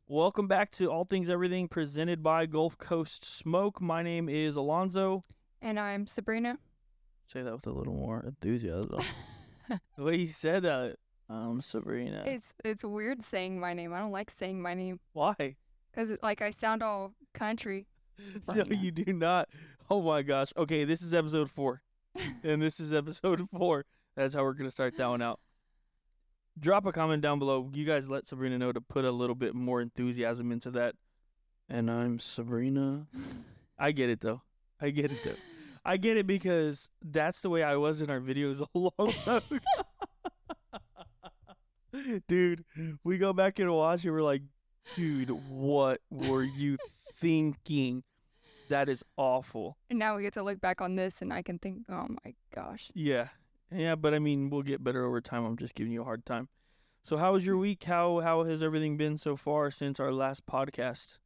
Welcome back to All Things Everything presented by Gulf Coast Smoke. My name is Alonzo. And I'm Sabrina. Say that with a little more enthusiasm. The way you said that, Sabrina. It's weird saying my name. I don't like saying my name Why? because I sound all country. No, Sabrina. you do not. Oh my gosh. Okay, this is episode 4. And this is episode 4. That's how we're going to start that one out. Drop a comment down below. You guys let Sabrina know to put a little bit more enthusiasm into that. And I'm Sabrina. I get it, though. I get it because that's the way I was in our videos a long time ago. Dude, we go back and watch it. We're like, dude, what were you thinking? That is awful. And now we get to look back on this and I can think, oh my gosh. Yeah, but I mean, we'll get better over time. I'm just giving you a hard time. So how was your week? How has everything been so far since our last podcast?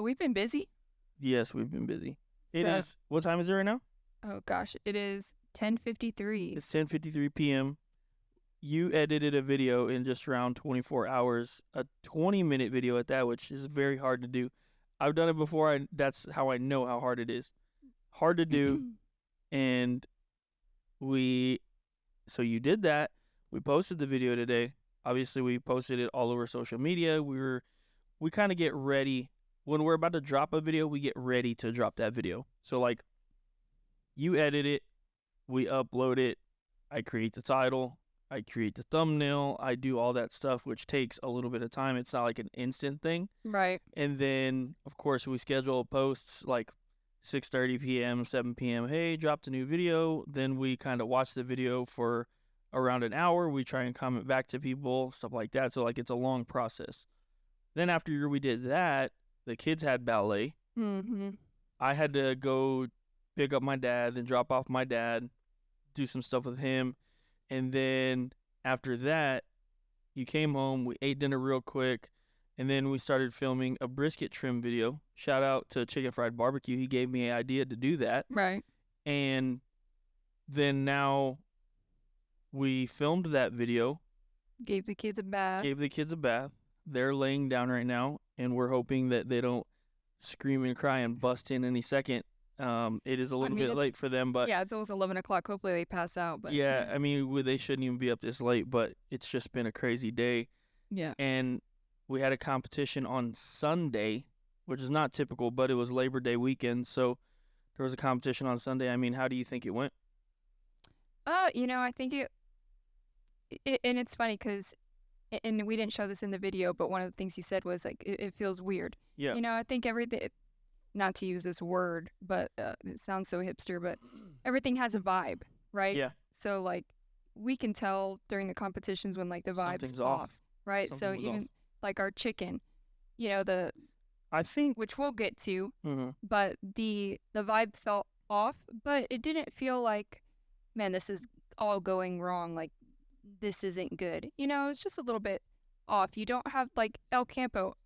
We've been busy. Yes, we've been busy. It So- is. What time is it right now? Oh gosh, it is 10:53. It's 10:53 p.m. You edited a video in just around 24 hours, a 20-minute video at that, which is very hard to do. I've done it before. That's how I know how hard it is. Hard to do. And so you did that. We posted the video today. Obviously, we posted it all over social media. We kind of get ready. When we're about to drop a video, we get ready to drop that video. So, like, you edit it, we upload it, I create the title, I create the thumbnail, I do all that stuff, which takes a little bit of time. It's not like an instant thing. Right. And then, of course, we schedule posts like 6:30 p.m., 7 p.m. Hey, dropped a new video. Then we kind of watch the video for around an hour. We try and comment back to people, stuff like that. So, like, it's a long process. Then after we did that, the kids had ballet. Mm-hmm. I had to go pick up my dad, then drop off my dad, do some stuff with him. And then after that, you came home, we ate dinner real quick, and then we started filming a brisket trim video. Shout out to Chicken Fried Barbecue. He gave me an idea to do that. Right. And then now we filmed that video, Gave the kids a bath. They're laying down right now, and we're hoping that they don't scream and cry and bust in any second. It is a little bit late for them, but yeah, it's almost 11 o'clock. Hopefully they pass out. But yeah, I mean, they shouldn't even be up this late, but it's just been a crazy day. Yeah. And we had a competition on Sunday, which is not typical, but it was Labor Day weekend, so there was a competition on Sunday. I mean, how do you think it went? I think and it's funny because, and we didn't show this in the video, but one of the things he said was like, it feels weird. Yeah. I think everything, not to use this word, but it sounds so hipster, but everything has a vibe, right? Yeah. So like, we can tell during the competitions when like the vibe's Something's off. right? Something So was even off. like our chicken, I think. which we'll get to, Mm-hmm. but the vibe felt off, but it didn't feel like, man, this is all going wrong. Like, this isn't good. It's just a little bit off. You don't have like El Campo.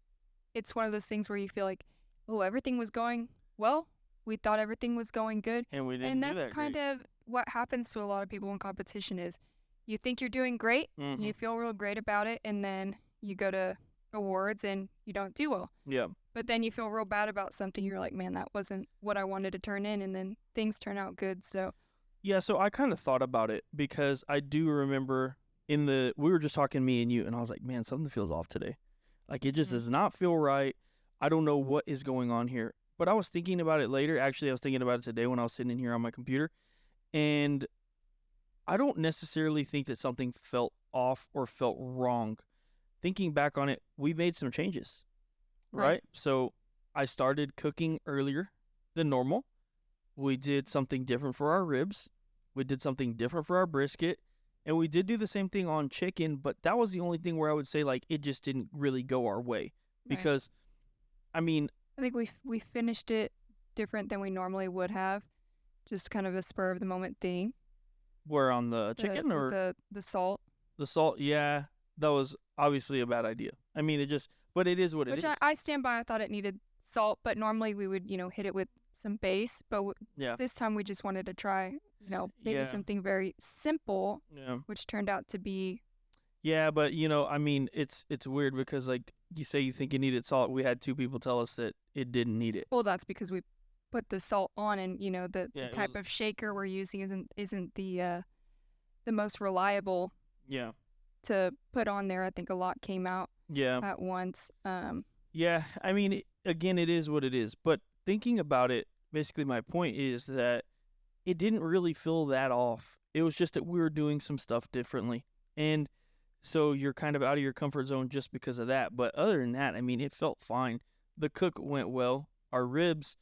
It's one of those things where you feel like, oh, everything was going well. We thought everything was going good. And we didn't And do that's that kind great. of what happens to a lot of people in competition is you think you're doing great, Mhm. you feel real great about it, and then you go to awards and you don't do well. Yeah. But then you feel real bad about something. You're like, man, that wasn't what I wanted to turn in, and then things turn out good. So Yeah, so I kind of thought about it because I do remember we were just talking, me and you, and I was like, man, something feels off today. Like, it just Mhm. does not feel right. I don't know what is going on here. But I was thinking about it later. Actually, I was thinking about it today when I was sitting in here on my computer. And I don't necessarily think that something felt off or felt wrong. Thinking back on it, we made some changes, right? So I started cooking earlier than normal. We did something different for our ribs. We did something different for our brisket. And we did do the same thing on chicken, but that was the only thing where I would say, like, it just didn't really go our way. Because, I mean, I think we finished it different than we normally would have, just kind of a spur of the moment thing. we're on the chicken or the salt, the salt. Yeah, that was obviously a bad idea. I mean, but it is what it which is. I stand by. I thought it needed salt, but normally we would hit it with some base. But Yeah. this time we just wanted to try maybe Yeah. something very simple, Yeah. which turned out to be Yeah, but I mean, it's weird because, like, you say you think it needed salt. We had 2 people tell us that it didn't need it. Well, that's because we put the salt on, and the Yeah, it type was- of shaker we're using isn't the most reliable Yeah. to put on there. I think a lot came out Yeah. at once. Yeah. I mean, again, it is what it is. But thinking about it, basically my point is that it didn't really feel that off. It was just that we were doing some stuff differently. And so you're kind of out of your comfort zone just because of that. But other than that, I mean, it felt fine. The cook went well. Our ribs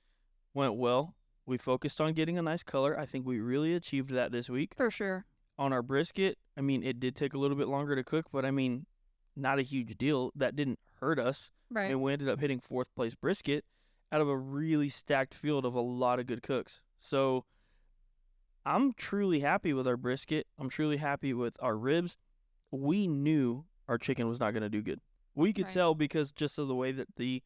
went well. We focused on getting a nice color. I think we really achieved that this week. For sure. On our brisket, I mean, it did take a little bit longer to cook, but I mean, not a huge deal. That didn't hurt us. Right. And we ended up hitting 4th place brisket out of a really stacked field of a lot of good cooks. So I'm truly happy with our brisket. I'm truly happy with our ribs. We knew our chicken was not going to do good. We could Right. tell because just of the way that the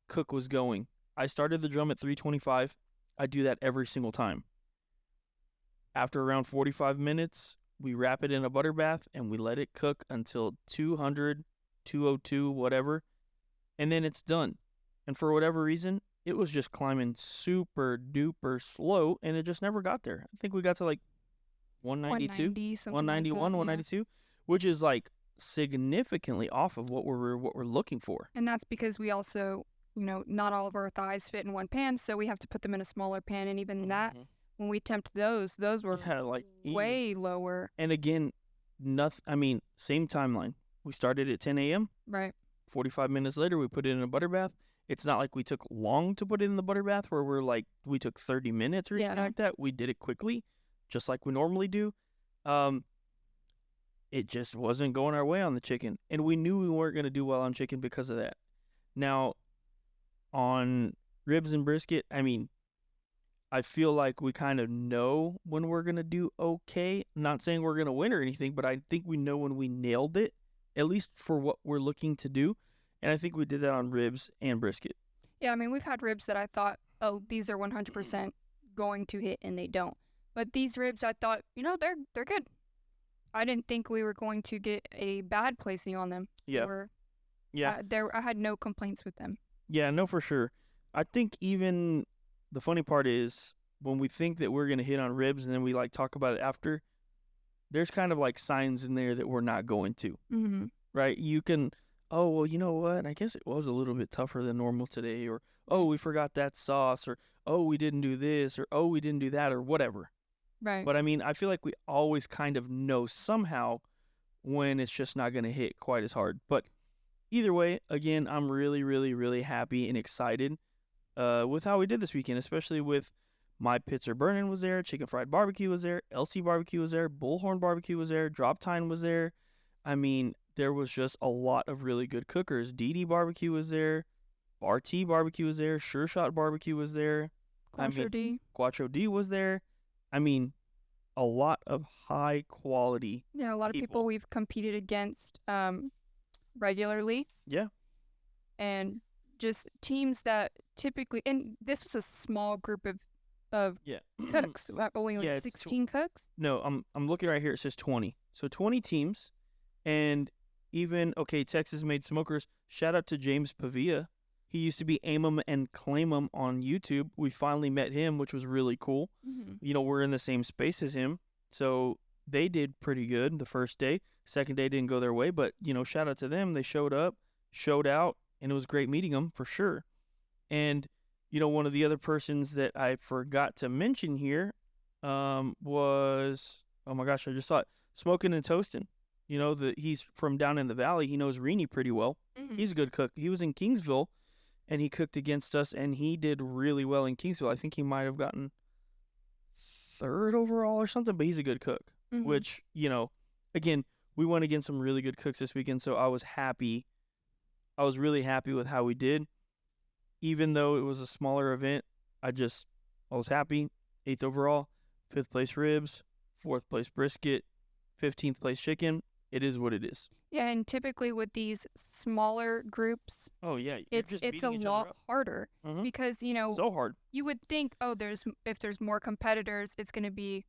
cook was going. I started the drum at 325. I do that every single time. After around 45 minutes, we wrap it in a butter bath and we let it cook until 200, 202, whatever. And then it's done. And for whatever reason, it was just climbing super duper slow and it just never got there. I think we got to like 192, 190, something 191, like that, 192, which is like significantly off of what we're looking for. And that's because we also, not all of our thighs fit in one pan, so we have to put them in a smaller pan. And even that, when we temped those were Yeah, like way lower. And again, nothing. I mean, same timeline. We started at 10 a.m. Right. 45 minutes later, we put it in a butter bath. It's not like we took long to put it in the butter bath where we took 30 minutes or anything like that. We did it quickly, just like we normally do. It just wasn't going our way on the chicken. And we knew we weren't going to do well on chicken because of that. Now, on ribs and brisket, I mean, I feel like we kind of know when we're going to do okay. Not saying we're going to win or anything, but I think we know when we nailed it, at least for what we're looking to do. And I think we did that on ribs and brisket. Yeah, I mean, we've had ribs that I thought, oh, these are 100% going to hit, and they don't. But these ribs, I thought, they're good. I didn't think we were going to get a bad placing on them. Yeah. I had no complaints with them. Yeah, no, for sure. I think even the funny part is when we think that we're going to hit on ribs and then we talk about it after, there's kind of signs in there that we're not going to. Mm-hmm. Right? You can, oh, well, you know what? I guess it was a little bit tougher than normal today. Or, oh, we forgot that sauce. Or, oh, we didn't do this. Or, oh, we didn't do that. Or whatever. Right. But I mean, I feel like we always kind of know somehow when it's just not going to hit quite as hard. But either way, again, I'm really, really, really happy and excited with how we did this weekend, especially with My Pits Are Burning was there, Chicken Fried Barbecue was there, LC Barbecue was there, Bullhorn Barbecue was there, Drop Time was there. I mean, there was just a lot of really good cookers. DD Barbecue was there, Bar T Barbecue was there, Sure Shot Barbecue was there. Quattro D was there. I mean, a lot of high quality. Yeah, a lot of people we've competed against regularly. Yeah. And just teams that typically, and this was a small group of cooks, only 16 cooks. No, I'm looking right here. It says 20. So 20 teams, and even Texas Made Smokers. Shout out to James Pavia. He used to be Aim 'em and Claim 'em on YouTube. We finally met him, which was really cool. Mm-hmm. We're in the same space as him, so they did pretty good the first day. Second day didn't go their way, but shout out to them. They showed up, showed out, and it was great meeting them for sure. And one of the other persons that I forgot to mention here was, oh my gosh, I just saw it, Smoking and Toasting. He's from down in the valley. He knows Rini pretty well. Mm-hmm. He's a good cook. He was in Kingsville, and he cooked against us, and he did really well in Kingsville. I think he might have gotten 3rd overall or something, but he's a good cook, mm-hmm. which, again, we went against some really good cooks this weekend, so I was happy. I was really happy with how we did. Even though it was a smaller event, I was happy. 8th overall, 5th place ribs, 4th place brisket, 15th place chicken. It is what it is. Yeah, and typically with these smaller groups, oh yeah, it's a lot harder because so hard. You would think, oh, if there's more competitors, it's going to be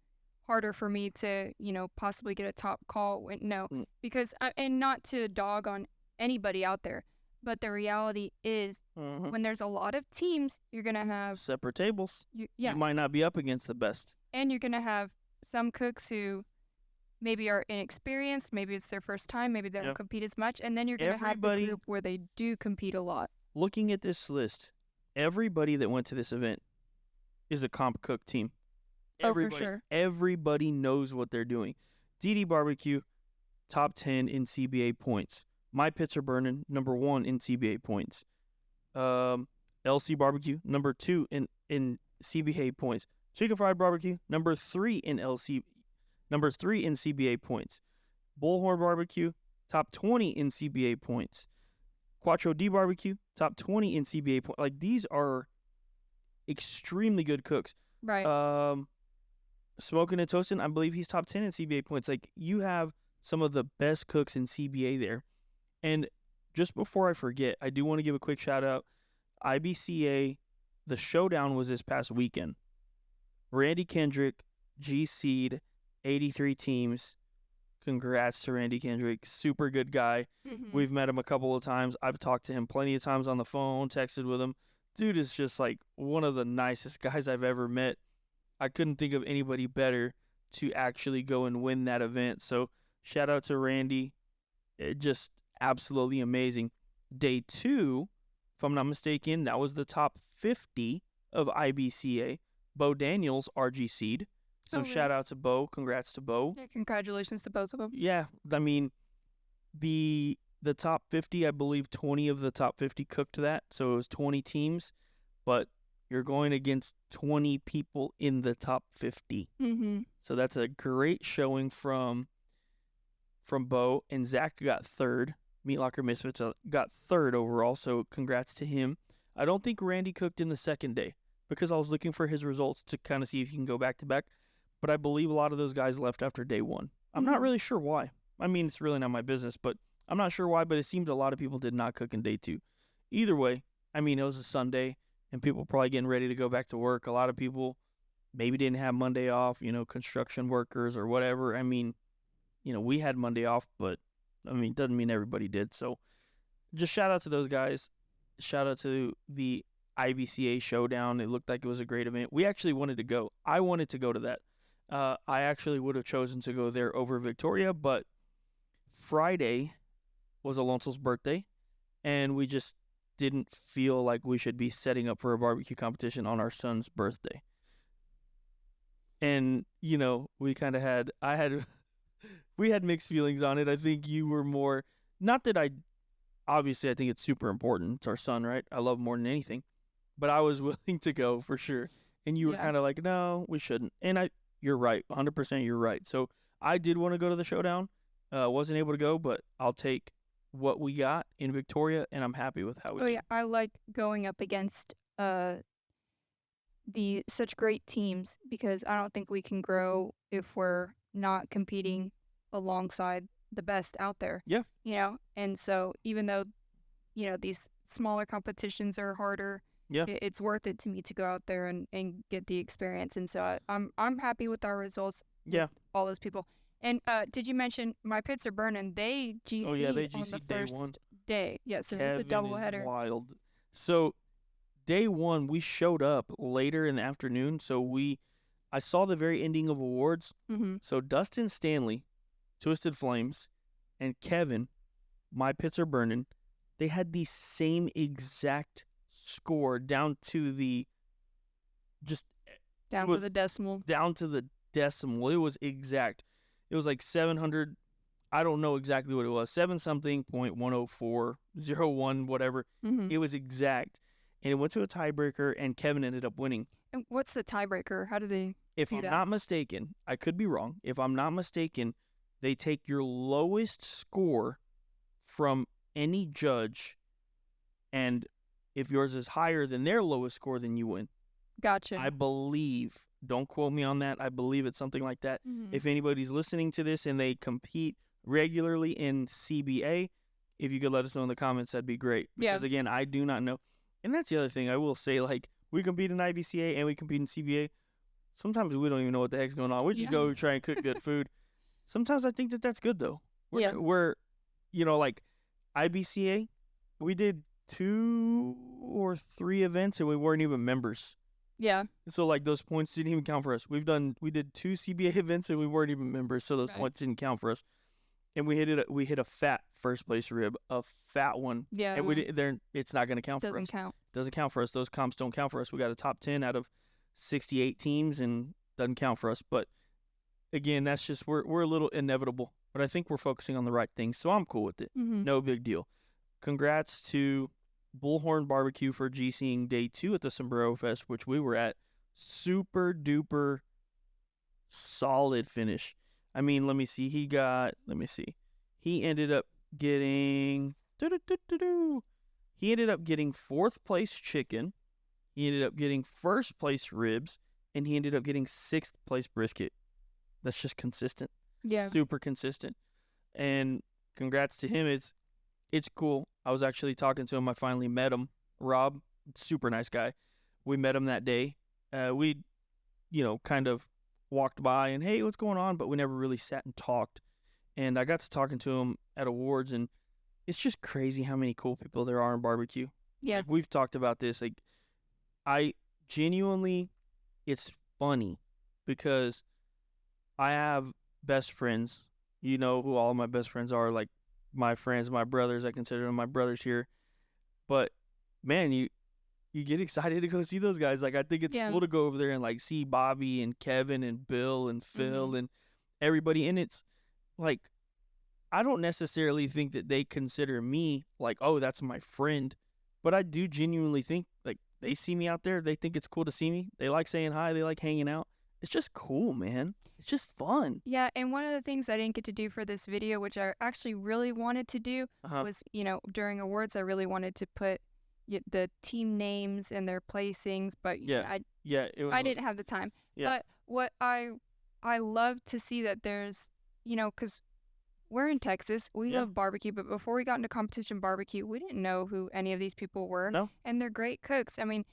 harder for me to possibly get a top call. No, because and not to dog on anybody out there, But the reality is, when there's a lot of teams, you're going to have separate tables. You You might not be up against the best. And you're going to have some cooks who maybe are inexperienced, maybe it's their first time, maybe they don't compete as much, and then you're going to have the group where they do compete a lot. Looking at this list, everybody that went to this event is a comp cook team. For sure. Everybody knows what they're doing. DD Barbecue, top 10 in CBA points. My Pits Are Burning, number 1 in CBA points. LC Barbecue, number 2 in CBA points. Chicken Fried Barbecue, number 3 in CBA points. Bullhorn Barbecue, top 20 in CBA points. Quattro D Barbecue, top 20 in CBA points. Like, these are extremely good cooks. Right. Smoking and Toasting, I believe he's top 10 in CBA points. Like, you have some of the best cooks in CBA there. And just before I forget, I do want to give a quick shout out. IBCA, the showdown was this past weekend. Randy Kendrick, G Seed, 83 teams. Congrats to Randy Kendrick. Super good guy. We've met him a couple of times. I've talked to him plenty of times on the phone, texted with him. Dude is just like one of the nicest guys I've ever met. I couldn't think of anybody better to actually go and win that event. So shout out to Randy. Just absolutely amazing. Day 2, if I'm not mistaken, that was the top 50 of IBCA. Bo Daniels, RG Seed. So shout out to Bo. Congrats to Bo. Yeah, congratulations to both of them. Yeah, I mean, the top 50, I believe 20 of the top 50 cooked that. So it was 20 teams, but you're going against 20 people in the top 50. So that's a great showing from Bo. And Zach got 3rd. Meat Locker Misfits got 3rd overall, so congrats to him. I don't think Randy cooked in the second day because I was looking for his results to kind of see if he can go back-to-back. But I believe a lot of those guys left after day 1. I'm not really sure why. I mean, it's really not my business, but I'm not sure why, but it seemed a lot of people did not cook in day 2. Either way, I mean, it was a Sunday, and people probably getting ready to go back to work. A lot of people maybe didn't have Monday off, construction workers or whatever. I mean, we had Monday off, but, I mean, doesn't mean everybody did. So just shout out to those guys. Shout out to the IBCA showdown. It looked like it was a great event. We actually wanted to go. I wanted to go to that. I actually would have chosen to go there over Victoria, but Friday was Alonso's birthday, and we just didn't feel like we should be setting up for a barbecue competition on our son's birthday. And, we kind of we had mixed feelings on it. I think you were more, not that obviously I think it's super important. It's our son, right? I love him more than anything, but I was willing to go for sure. And you were kind of like, no, we shouldn't. And you're right. 100% you're right. So I did want to go to the showdown. Wasn't able to go, but I'll take what we got in Victoria, and I'm happy with how we did. Yeah. I like going up against such great teams because I don't think we can grow if we're not competing alongside the best out there. Yeah. And so even though, these smaller competitions are harder, it's worth it to me to go out there and get the experience. And so I'm happy with our results. Yeah. All those people. And did you mention My Pits Are Burning? They GC they GC on the day first 1. day. Yeah, so it's a doubleheader. Wild. So day 1, we showed up later in the afternoon. So I saw the very ending of awards. So Dustin Stanley, Twisted Flames, and Kevin, My Pits Are Burning, they had the same exact score down to the decimal. Down to the decimal. It was exact. It was like 700. I don't know exactly what it was. 7-something.10401, whatever. It was exact. And it went to a tiebreaker, and Kevin ended up winning. And what's the tiebreaker? How do they If I'm not mistaken, I could be wrong. If I'm not mistaken, they take your lowest score from any judge, and if yours is higher than their lowest score, then you win. Gotcha. I believe. Don't quote me on that. I believe it's something like that. If anybody's listening to this and they compete regularly in CBA, if you could let us know in the comments, that'd be great. Because, again, I do not know. And that's the other thing I will say, like, we compete in IBCA and we compete in CBA. Sometimes we don't even know what the heck's going on. We just go try and cook good food. Sometimes I think that's good, though. We're like, IBCA, we did 2 or 3 events and we weren't even members. Yeah. So like those points didn't even count for us. We did 2 CBA events and we weren't even members, so those Right. points didn't count for us. And we hit a fat first place rib, a fat one. Yeah. And it's not going to count for doesn't us. count. Doesn't count for us. Those comps don't count for us. We got a top 10 out of 68 teams and doesn't count for us. But again, that's just we're a little inevitable. But I think we're focusing on the right things, so I'm cool with it. Mm-hmm. No big deal. Congrats to Bullhorn Barbecue for GCing day 2 at the Sombrero Fest, which we were at. Super duper solid finish. I mean, let me see. He ended up getting He ended up getting 4th place chicken. He ended up getting 1st place ribs, and he ended up getting 6th place brisket. That's just consistent. Yeah. Super consistent. And congrats to him. It's cool. I was actually talking to him. I finally met him. Rob, super nice guy. We met him that day. We, kind of walked by and, hey, what's going on? But we never really sat and talked. And I got to talking to him at awards, and it's just crazy how many cool people there are in barbecue. Yeah. Like, we've talked about this. Like, I genuinely, it's funny because I have best friends. You know who all my best friends are, like my friends, my brothers. I consider them my brothers here. But, man, you get excited to go see those guys. Like, I think it's cool to go over there and, like, see Bobby and Kevin and Bill and Phil and everybody. And it's, like, I don't necessarily think that they consider me, like, oh, that's my friend. But I do genuinely think, like, they see me out there. They think it's cool to see me. They like saying hi. They like hanging out. It's just cool, man. It's just fun. Yeah, and one of the things I didn't get to do for this video, which I actually really wanted to do, was, during awards, I really wanted to put the team names and their placings, but I didn't have the time. Yeah. But what I love to see that there's, because we're in Texas, we love barbecue, but before we got into competition barbecue, we didn't know who any of these people were. No. And they're great cooks. I mean,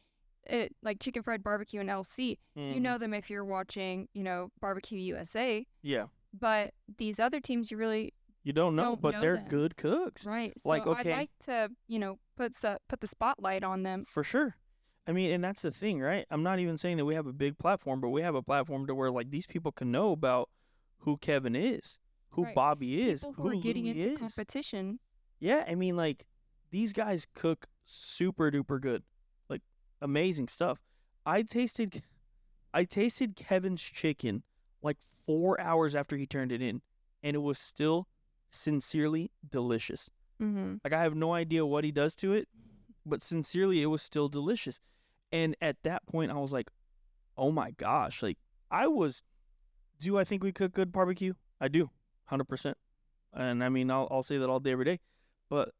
like Chicken Fried Barbecue and LC, you know them if you're watching, Barbecue USA. Yeah. But these other teams, you don't know, but they're them. good cooks. Right. So Like, okay. I'd like to, put the spotlight on them. For sure. I mean, and that's the thing, right? I'm not even saying that we have a big platform, but we have a platform to where, like, these people can know about who Kevin is, who Bobby is, people who are getting Louie into is. competition. Yeah, I mean, like, these guys cook super duper good, like, amazing stuff. I tasted Kevin's chicken like 4 hours after he turned it in, and it was still sincerely delicious. Mm-hmm. Like, I have no idea what he does to it, but sincerely, it was still delicious. And at that point, I was like, oh my gosh, like, do I think we cook good barbecue? I do, 100%. And I mean, I'll say that all day, every day. But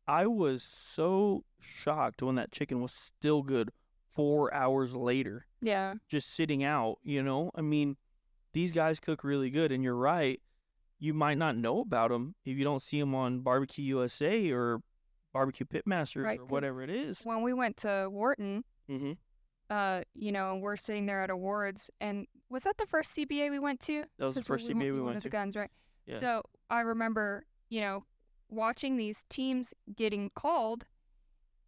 I was so shocked when that chicken was still good 4 hours later. Yeah. Just sitting out, I mean, these guys cook really good. And you're right. You might not know about them if you don't see them on Barbecue USA or Barbecue Pitmasters or whatever it is. When we went to Wharton, and we're sitting there at awards, and was that the first CBA we went to? That was the first CBA we went to. The guns, right? Yeah. So I remember, watching these teams getting called,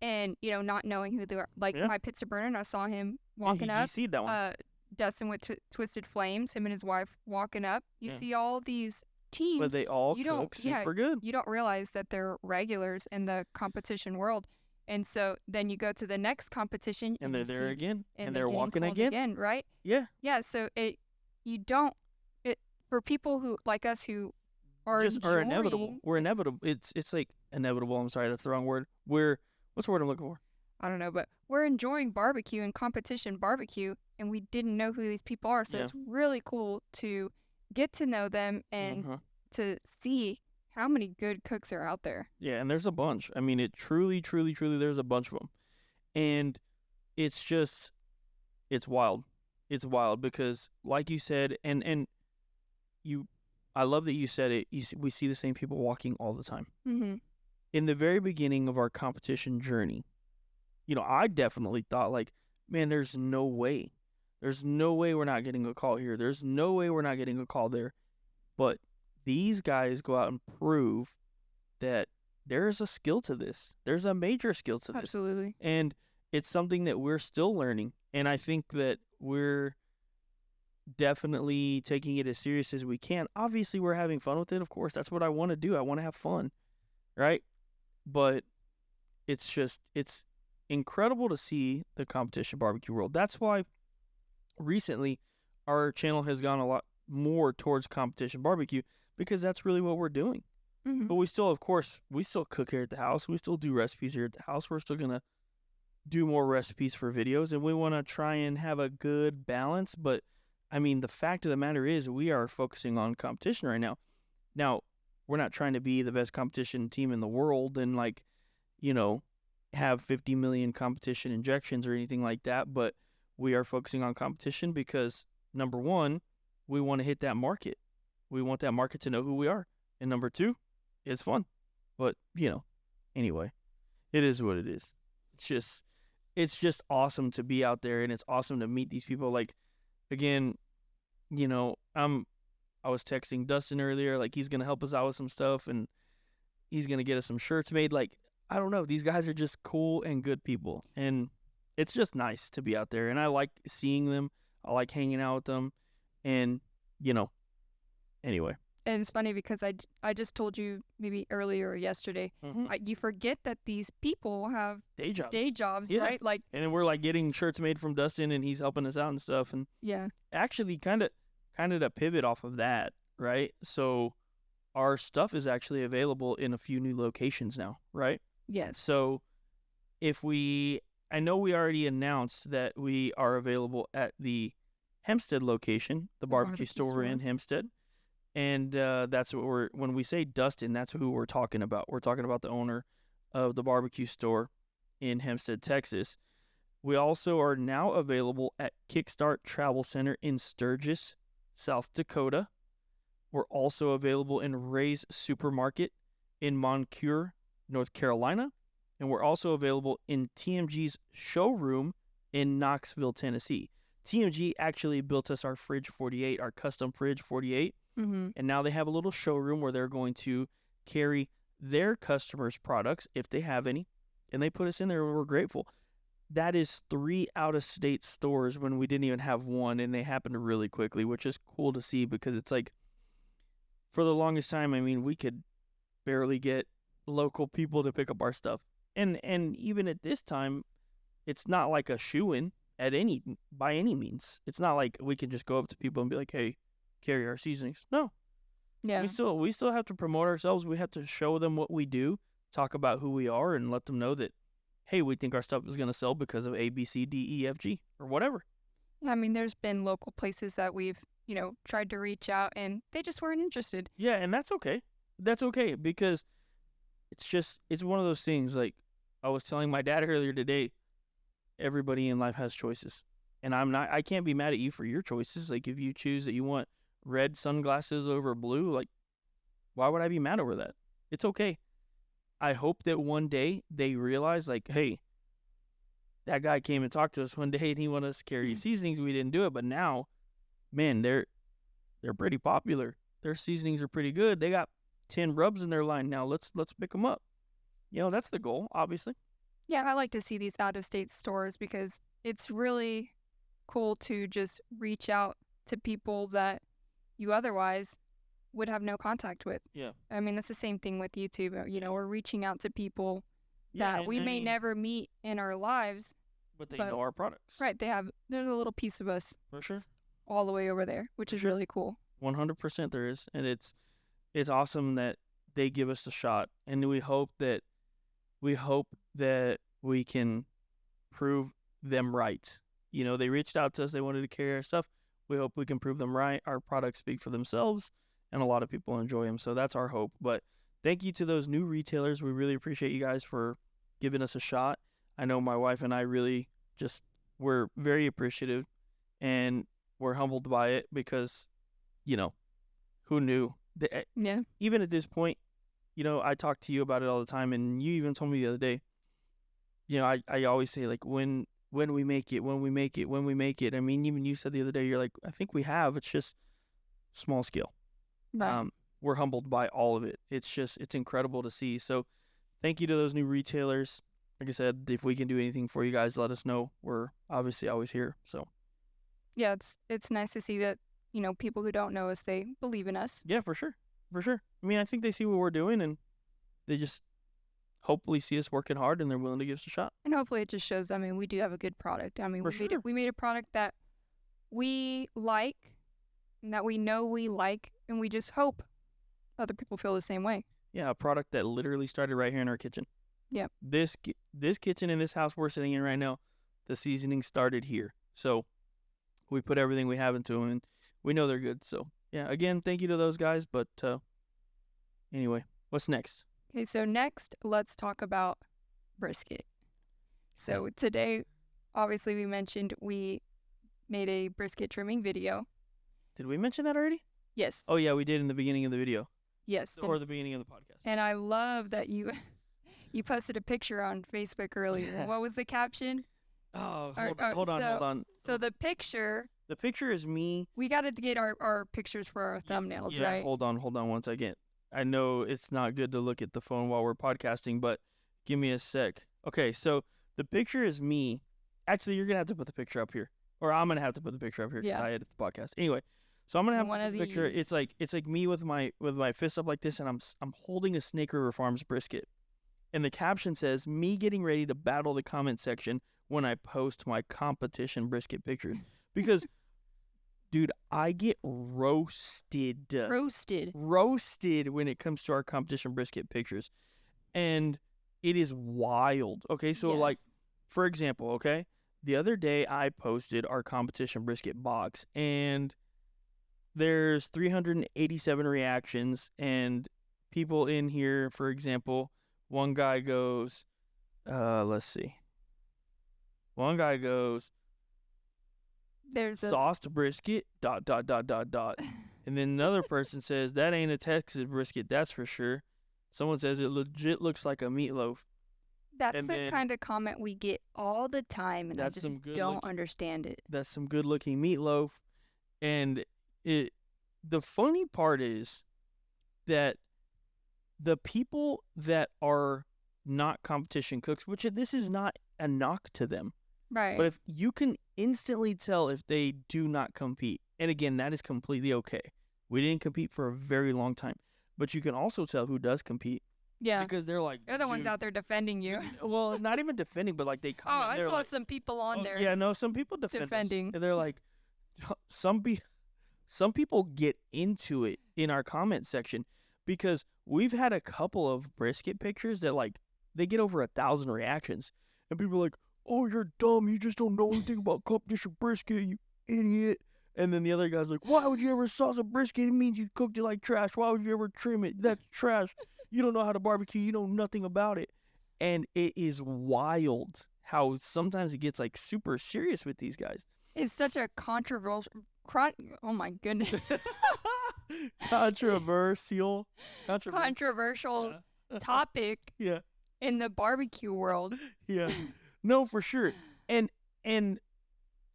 and not knowing who they were. Like my pizza burner, and I saw him walking up. You see that one? Dustin with Twisted Flames, him and his wife walking up. You see all these teams, but they all cook super good. You don't realize that they're regulars in the competition world. And so then you go to the next competition, and they're there again, and they're getting walking called again, right? Yeah. Yeah. So for people who like us who are inevitable. We're inevitable. It's like inevitable. I'm sorry, that's the wrong word. What's the word I'm looking for? I don't know, but we're enjoying barbecue and competition barbecue, and we didn't know who these people are. So it's really cool to get to know them and to see how many good cooks are out there. Yeah, and there's a bunch. I mean, it truly, truly, truly, there's a bunch of them. And it's wild. It's wild because, like you said, and I love that you said it, we see the same people walking all the time. Mm-hmm. In the very beginning of our competition journey, I definitely thought, like, man, there's no way. There's no way we're not getting a call here. There's no way we're not getting a call there. But these guys go out and prove that there is a skill to this. There's a major skill to this. Absolutely. And it's something that we're still learning. And I think that we're definitely taking it as serious as we can. Obviously, we're having fun with it. Of course, that's what I want to do. I want to have fun, right? But it's incredible to see the competition barbecue world. That's why recently our channel has gone a lot more towards competition barbecue, because that's really what we're doing. Mm-hmm. But we still, of course, we still cook here at the house. We still do recipes here at the house. We're still going to do more recipes for videos, and we want to try and have a good balance. But I mean, the fact of the matter is we are focusing on competition right now. Now, we're not trying to be the best competition team in the world and, like, you know, have 50 million competition injections or anything like that. But we are focusing on competition because, number one, we want to hit that market. We want that market to know who we are. And number two, it's fun. But, anyway, it is what it is. It's just awesome to be out there, and it's awesome to meet these people. Like, again, I was texting Dustin earlier, like, he's going to help us out with some stuff, and he's going to get us some shirts made. Like, I don't know. These guys are just cool and good people, and it's just nice to be out there, and I like seeing them. I like hanging out with them, and, anyway. And it's funny because I just told you maybe earlier or yesterday, you forget that these people have Day jobs, yeah. Right? Like, and then we're like getting shirts made from Dustin, and he's helping us out and stuff. And yeah, actually, kind of to pivot off of that, right? So our stuff is actually available in a few new locations now, right? yes. So I know we already announced that we are available at the Hempstead location, the barbecue store in Hempstead. And that's what when we say Dustin, that's who we're talking about. We're talking about the owner of the barbecue store in Hempstead, Texas. We also are now available at Kickstart Travel Center in Sturgis, South Dakota. We're also available in Ray's Supermarket in Moncure, North Carolina. And we're also available in TMG's showroom in Knoxville, Tennessee. TMG actually built us our Fridge 48, our custom Fridge 48. And now they have a little showroom where they're going to carry their customers' products, if they have any, and they put us in there, and we're grateful. That is 3 out-of-state stores when we didn't even have one, and they happened really quickly, which is cool to see, because it's like, for the longest time, I mean, we could barely get local people to pick up our stuff. And even at this time, it's not like a shoo-in by any means. It's not like we can just go up to people and be like, hey, carry our seasonings. No. Yeah. We still have to promote ourselves. We have to show them what we do, talk about who we are, and let them know that, hey, we think our stuff is going to sell because of A, B, C, D, E, F, G, or whatever. I mean, there's been local places that we've, tried to reach out, and they just weren't interested. Yeah, and that's okay. That's okay, because it's one of those things, like I was telling my dad earlier today, everybody in life has choices. And I can't be mad at you for your choices. Like, if you choose that you want red sunglasses over blue, like, why would I be mad over that? It's okay. I hope that one day they realize, like, hey, that guy came and talked to us one day and he wanted us to carry seasonings. We didn't do it, but now, man, they're pretty popular. Their seasonings are pretty good. They got 10 rubs in their line now. Let's pick them up. That's the goal, obviously. Yeah, I like to see these out-of-state stores because it's really cool to just reach out to people that you otherwise would have no contact with. Yeah. I mean, it's the same thing with YouTube. We're reaching out to people that we may never meet in our lives. But they know our products. Right. There's a little piece of us. For sure. All the way over there, which is really cool. 100% there is. And it's awesome that they give us a shot. And we hope that we can prove them right. They reached out to us. They wanted to carry our stuff. We hope we can prove them right. Our products speak for themselves, and a lot of people enjoy them. So that's our hope. But thank you to those new retailers. We really appreciate you guys for giving us a shot. I know my wife and I really we're very appreciative, and we're humbled by it because, who knew? Yeah. Even at this point, I talk to you about it all the time, and you even told me the other day, I always say, like, when we make it. I mean, even you said the other day, you're like, I think we have. It's just small scale. Right. We're humbled by all of it. It's incredible to see. So thank you to those new retailers. Like I said, if we can do anything for you guys, let us know. We're obviously always here. So Yeah, it's nice to see that, people who don't know us, they believe in us. yeah, for sure. For sure. I mean, I think they see what we're doing and they just hopefully see us working hard and they're willing to give us a shot. And hopefully it just shows, we do have a good product. For we made a product that we like and that we know we like, and we just hope other people feel the same way. Yeah, a product that literally started right here in our kitchen. Yep. This kitchen in this house we're sitting in right now, the seasoning started here. So we put everything we have into them, and we know they're good. So yeah, again, thank you to those guys. But anyway, what's next? Okay, so next, let's talk about brisket. So today, obviously, we mentioned we made a brisket trimming video. Did we mention that already? Yes. Oh yeah, we did in the beginning of the video. Yes. Or the beginning of the podcast. And I love that you posted a picture on Facebook earlier. What was the caption? Oh, hold on. So the picture. The picture is me. We got to get our pictures for our thumbnails, right? Hold on one second. I know it's not good to look at the phone while we're podcasting, but give me a sec. Okay, so the picture is me. Actually, you're going to have to put the picture up here. Or I'm going to have to put the picture up here because I edit the podcast. Anyway, so I'm going to have one to of put the picture. these. It's like me with my fist up like this, and I'm holding a Snake River Farms brisket. And the caption says, "Me getting ready to battle the comment section when I post my competition brisket pictures." Because, dude, I get roasted when it comes to our competition brisket pictures. And it is wild. Okay, so Yes. like, for example, okay, the other day I posted our competition brisket box, and there's 387 reactions, and people in here, for example, one guy goes, let's see. One guy goes, There's sauced brisket, ... And then another person says, that ain't a Texas brisket, that's for sure. Someone says it legit looks like a meatloaf. That's and the then- kind of comment we get all the time, and I That's just some good don't looking- understand it. That's some good looking meatloaf. And the funny part is that the people that are not competition cooks, which this is not a knock to them, Right. but if you can instantly tell if they do not compete, and again, that is completely okay. We didn't compete for a very long time, but you can also tell who does compete. Yeah. Because they're like, They're the ones "Dude." out there defending you. Well, not even defending, but like they Oh, comment. I they're saw like, some people on "Oh, there. yeah, no, some people defend us." defending. And they're like, some people get into it in our comment section because we've had a couple of brisket pictures that like they get over 1,000 reactions, and people are like, "Oh, you're dumb. You just don't know anything about competition brisket, you idiot." And then the other guy's like, "Why would you ever sauce a brisket? It means you cooked it like trash. Why would you ever trim it? That's trash. You don't know how to barbecue. You know nothing about it." And it is wild how sometimes it gets like super serious with these guys. It's such a controversial. Oh my goodness. Controversial topic Yeah. in the barbecue world. Yeah. No, for sure. And kind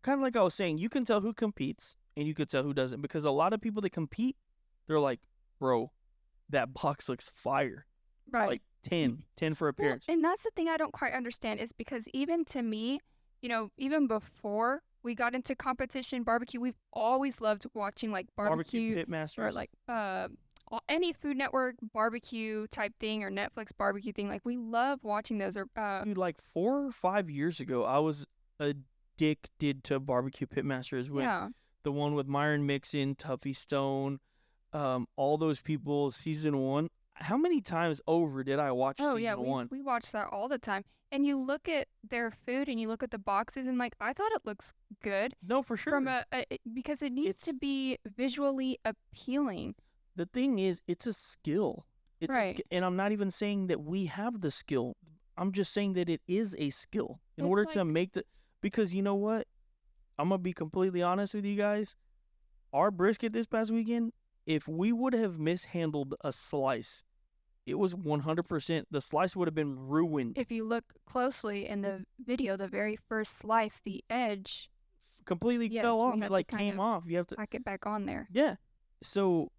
of like I was saying, you can tell who competes and you can tell who doesn't, because a lot of people that compete, they're like, "Bro, that box looks fire." Right. Like 10 for appearance. Well, and that's the thing I don't quite understand, is because even to me, even before we got into competition barbecue, we've always loved watching like barbecue Pitmasters. or like any Food Network barbecue type thing or Netflix barbecue thing. Like we love watching those. Or Dude, like 4 or 5 years ago, I was addicted to barbecue pitmasters with yeah. the one with Myron Mixon, Tuffy Stone, all those people, season 1. How many times over did I watch Oh season yeah, 1? we watch that all the time. And you look at their food and you look at the boxes and like I thought it looks good No, for sure. from because it needs to be visually appealing. The thing is, it's a skill. It's Right. and I'm not even saying that we have the skill. I'm just saying that it is a skill in It's order to like- make because you know what? I'm going to be completely honest with you guys. Our brisket this past weekend, if we would have mishandled a slice, it was 100%. The slice would have been ruined. If you look closely in the video, the very first slice, the edge, Completely yes, fell we off. had It to like kind came of off. You have to. pack it back on there. Yeah. So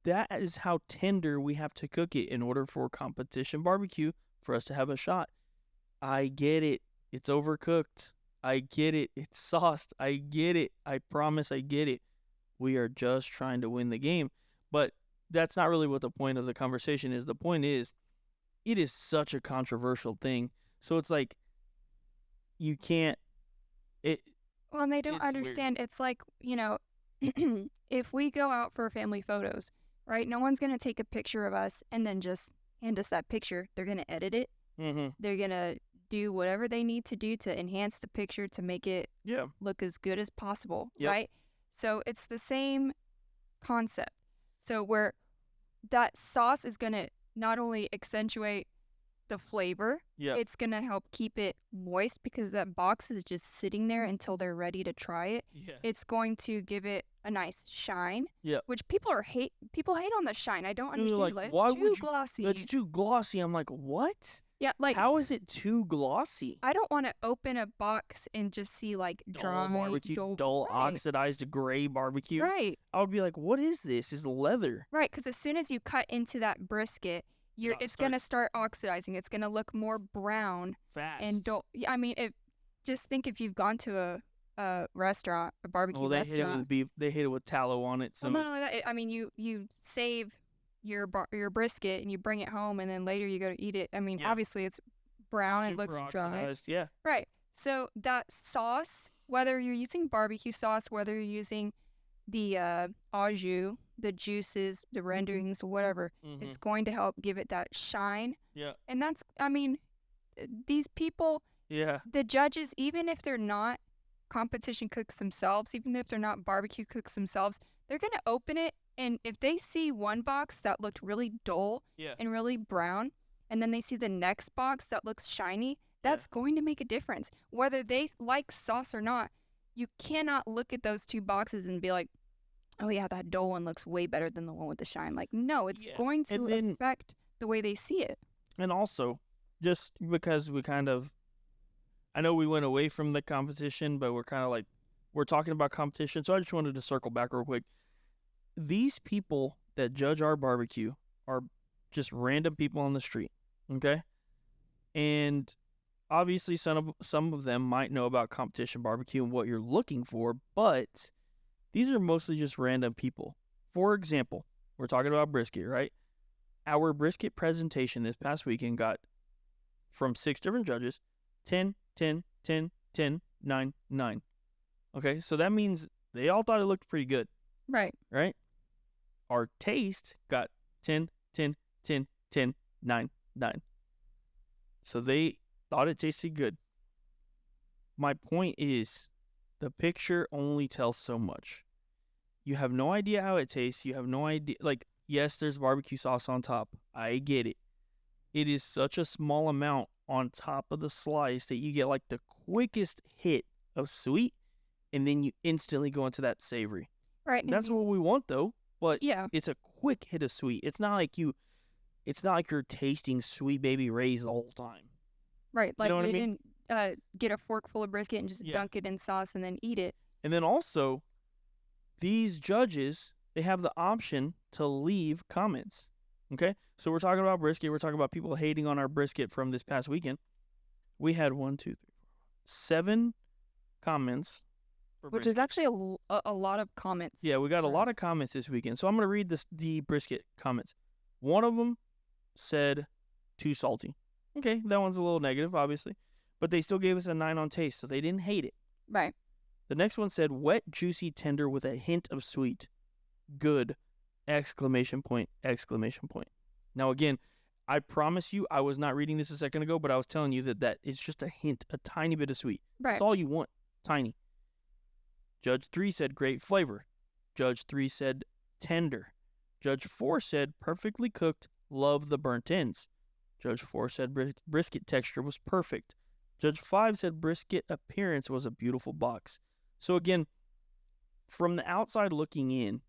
that is how tender we have to cook it in order for competition barbecue for us to have a shot. I get it. It's overcooked. I get it. It's sauced. I get it. I promise I get it. We are just trying to win the game. But that's not really what the point of the conversation is. The point is, it is such a controversial thing. So it's like, you can't. Well, and they don't It's weird. understand. It's like, if we go out for family photos, right? No one's going to take a picture of us and then just hand us that picture. They're going to edit it. Mm-hmm. They're going to do whatever they need to do to enhance the picture to make it look as good as possible, right? So it's the same concept. So where that sauce is going to not only accentuate the flavor, it's going to help keep it moist because that box is just sitting there until they're ready to try it. It's going to give it a nice shine, which people hate on the shine. I don't understand. Like, it's too glossy. It's too glossy. I'm like, what? Yeah, like, how is it too glossy? I don't want to open a box and just see like dry barbecue, dull oxidized gray barbecue. Right. I would be like, what is this? It's leather. Right, because as soon as you cut into that brisket, it's gonna start oxidizing. It's gonna look more brown fast and dull. I mean, just think if you've gone to a restaurant, a barbecue they restaurant. hit it with beef. They hit it with tallow on it. So not only that, I mean, you save your brisket and you bring it home, and then later you go to eat it. I mean, obviously it's brown. It looks oxidized, dry. Right. So that sauce, whether you're using barbecue sauce, whether you're using the au jus, the juices, the renderings, whatever, it's going to help give it that shine. And that's, I mean, these people, the judges, even if they're not competition cooks themselves, even if they're not barbecue cooks themselves, they're going to open it, and if they see one box that looked really dull and really brown, and then they see the next box that looks shiny, that's going to make a difference. Whether they like sauce or not, you cannot look at those two boxes and be like, oh yeah, that dull one looks way better than the one with the shine. Like, no, it's going to affect the way they see it. And also, just because I know we went away from the competition, but we're talking about competition, so I just wanted to circle back real quick. These people that judge our barbecue are just random people on the street, okay? And obviously some of them might know about competition barbecue and what you're looking for, but these are mostly just random people. For example, we're talking about brisket, right? Our brisket presentation this past weekend got, from 6 different judges, 10, 10, 10, 10, 9, 9. Okay, so that means they all thought it looked pretty good. Right. Right? Our taste got 10, 10, 10, 10, 9, 9. So they thought it tasted good. My point is, the picture only tells so much. You have no idea how it tastes. You have no idea. Like, yes, there's barbecue sauce on top. I get it. It is such a small amount on top of the slice that you get like the quickest hit of sweet, and then you instantly go into that savory. Right. That's what we want, though. But it's a quick hit of sweet. It's not like you're tasting Sweet Baby Ray's the whole time. Right. Like, you didn't get a fork full of brisket and just dunk it in sauce and then eat it. And then also, these judges, they have the option to leave comments. Okay? So we're talking about brisket. We're talking about people hating on our brisket from this past weekend. We had 7 comments. Which is actually a lot of comments. Yeah, we got a lot of comments this weekend. So I'm going to read the brisket comments. One of them said, too salty. Okay, that one's a little negative, obviously. But they still gave us a 9 on taste, so they didn't hate it. Right. The next one said, wet, juicy, tender with a hint of sweet. Good! Exclamation point, exclamation point. Now, again, I promise you, I was not reading this a second ago, but I was telling you that is just a hint, a tiny bit of sweet. Right. That's all you want. Tiny. Judge 3 said great flavor. Judge 3 said tender. Judge 4 said perfectly cooked, love the burnt ends. Judge 4 said brisket texture was perfect. Judge 5 said brisket appearance was a beautiful box. So again, from the outside looking in,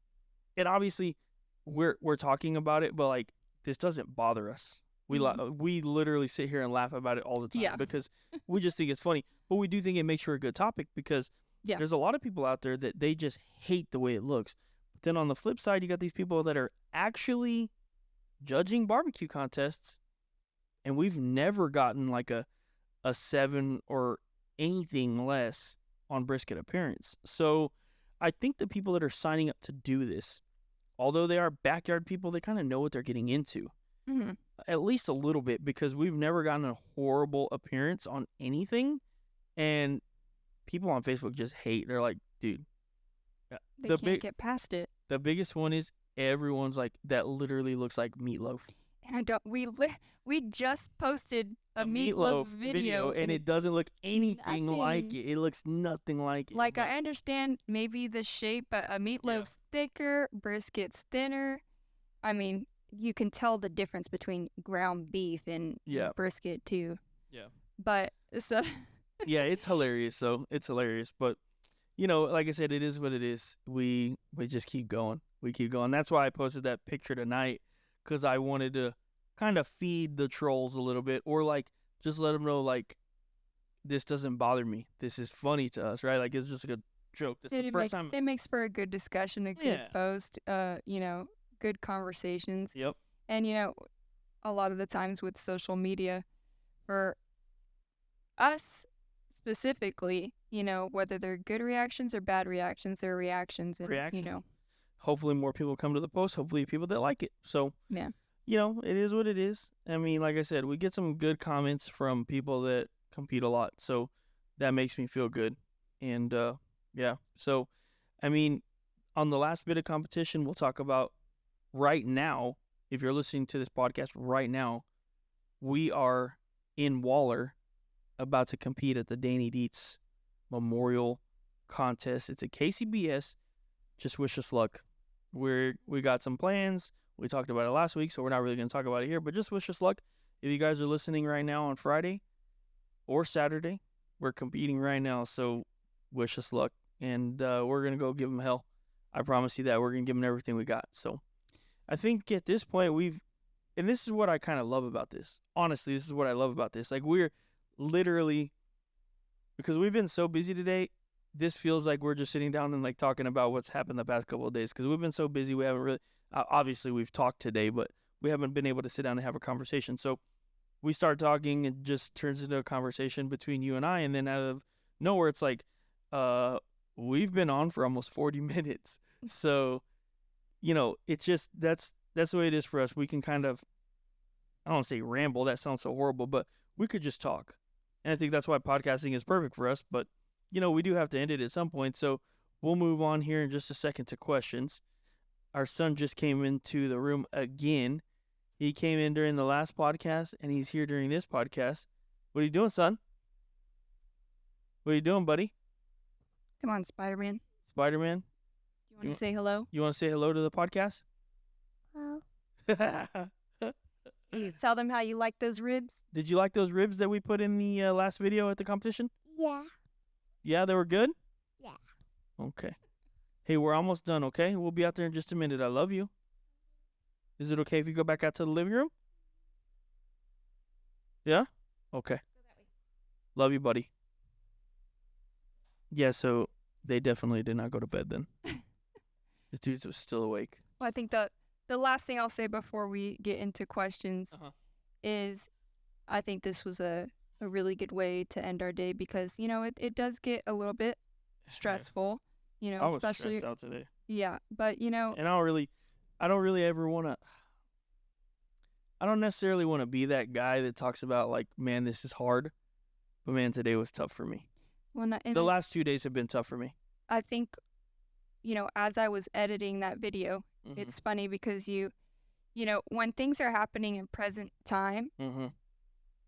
and obviously we're talking about it, but like, this doesn't bother us. We literally sit here and laugh about it all the time because we just think it's funny. But we do think it makes for a good topic because there's a lot of people out there that they just hate the way it looks. But then on the flip side, you got these people that are actually judging barbecue contests and we've never gotten like a 7 or anything less on brisket appearance. So I think the people that are signing up to do this, although they are backyard people, they kind of know what they're getting into. Mm-hmm. At least a little bit, because we've never gotten a horrible appearance on anything. And people on Facebook just hate. They're like, dude. They can't get past it. The biggest one is everyone's like, that literally looks like meatloaf. And I don't. We just posted a meatloaf video, and it doesn't look anything nothing. like it. It looks nothing like it. Like, I understand maybe the shape, but a meatloaf's thicker, brisket's thinner. I mean, you can tell the difference between ground beef and brisket too. Yeah. But so. Yeah, it's hilarious. So it's hilarious, but you know, like I said, it is what it is. We just keep going. We keep going. That's why I posted that picture tonight, because I wanted to kind of feed the trolls a little bit, or like just let them know, like, this doesn't bother me. This is funny to us, right? Like, it's just a joke. That's the first time. It makes for a good discussion, a good post, you know, good conversations. Yep. And, you know, a lot of the times with social media, for us specifically, you know, whether they're good reactions or bad reactions, they're reactions. And, you know. Hopefully more people come to the post. Hopefully people that like it. So, yeah. You know, it is what it is. I mean, like I said, we get some good comments from people that compete a lot. So that makes me feel good. And, yeah. So, I mean, on the last bit of competition, we'll talk about right now. If you're listening to this podcast right now, we are in Waller about to compete at the Danny Dietz Memorial Contest. It's a KCBS. Just wish us luck. We got some plans. We talked about it last week, so we're not really going to talk about it here, but just wish us luck. If you guys are listening right now on Friday or Saturday, we're competing right now, so wish us luck. And we're going to go give them hell. I promise you that. We're going to give them everything we got. So I think at this point and this is what I kind of love about this. Honestly, this is what I love about this. Like, we're literally, because we've been so busy today, this feels like we're just sitting down and like talking about what's happened the past couple of days, because we've been so busy. We haven't really, obviously we've talked today, but we haven't been able to sit down and have a conversation. So we start talking, it just turns into a conversation between you and I, and then out of nowhere it's like, we've been on for almost 40 minutes. So, you know, it's just, that's the way it is for us. We can kind of, I don't want to say ramble, that sounds so horrible, but we could just talk. And I think that's why podcasting is perfect for us. But, you know, we do have to end it at some point. So we'll move on here in just a second to questions. Our son just came into the room again. He came in during the last podcast, and he's here during this podcast. What are you doing, son? What are you doing, buddy? Come on, Spider-Man. Spider-Man? You want to say hello? You want to say hello to the podcast? Hello. Tell them how you like those ribs. Did you like those ribs that we put in the last video at the competition? Yeah. Yeah, they were good? Yeah. Okay. Hey, we're almost done, okay? We'll be out there in just a minute. I love you. Is it okay if you go back out to the living room? Yeah? Okay. Love you, buddy. Yeah, so they definitely did not go to bed then. The dudes was still awake. Well, I think the last thing I'll say before we get into questions is I think this was a really good way to end our day, because, you know, it does get a little bit stressful, you know, I was especially stressed out today. Yeah, but, you know. And I don't really ever want to, I don't necessarily want to be that guy that talks about, like, man, this is hard. But, man, today was tough for me. Well, the last 2 days have been tough for me. I think, you know, as I was editing that video, it's funny because you know, when things are happening in present time,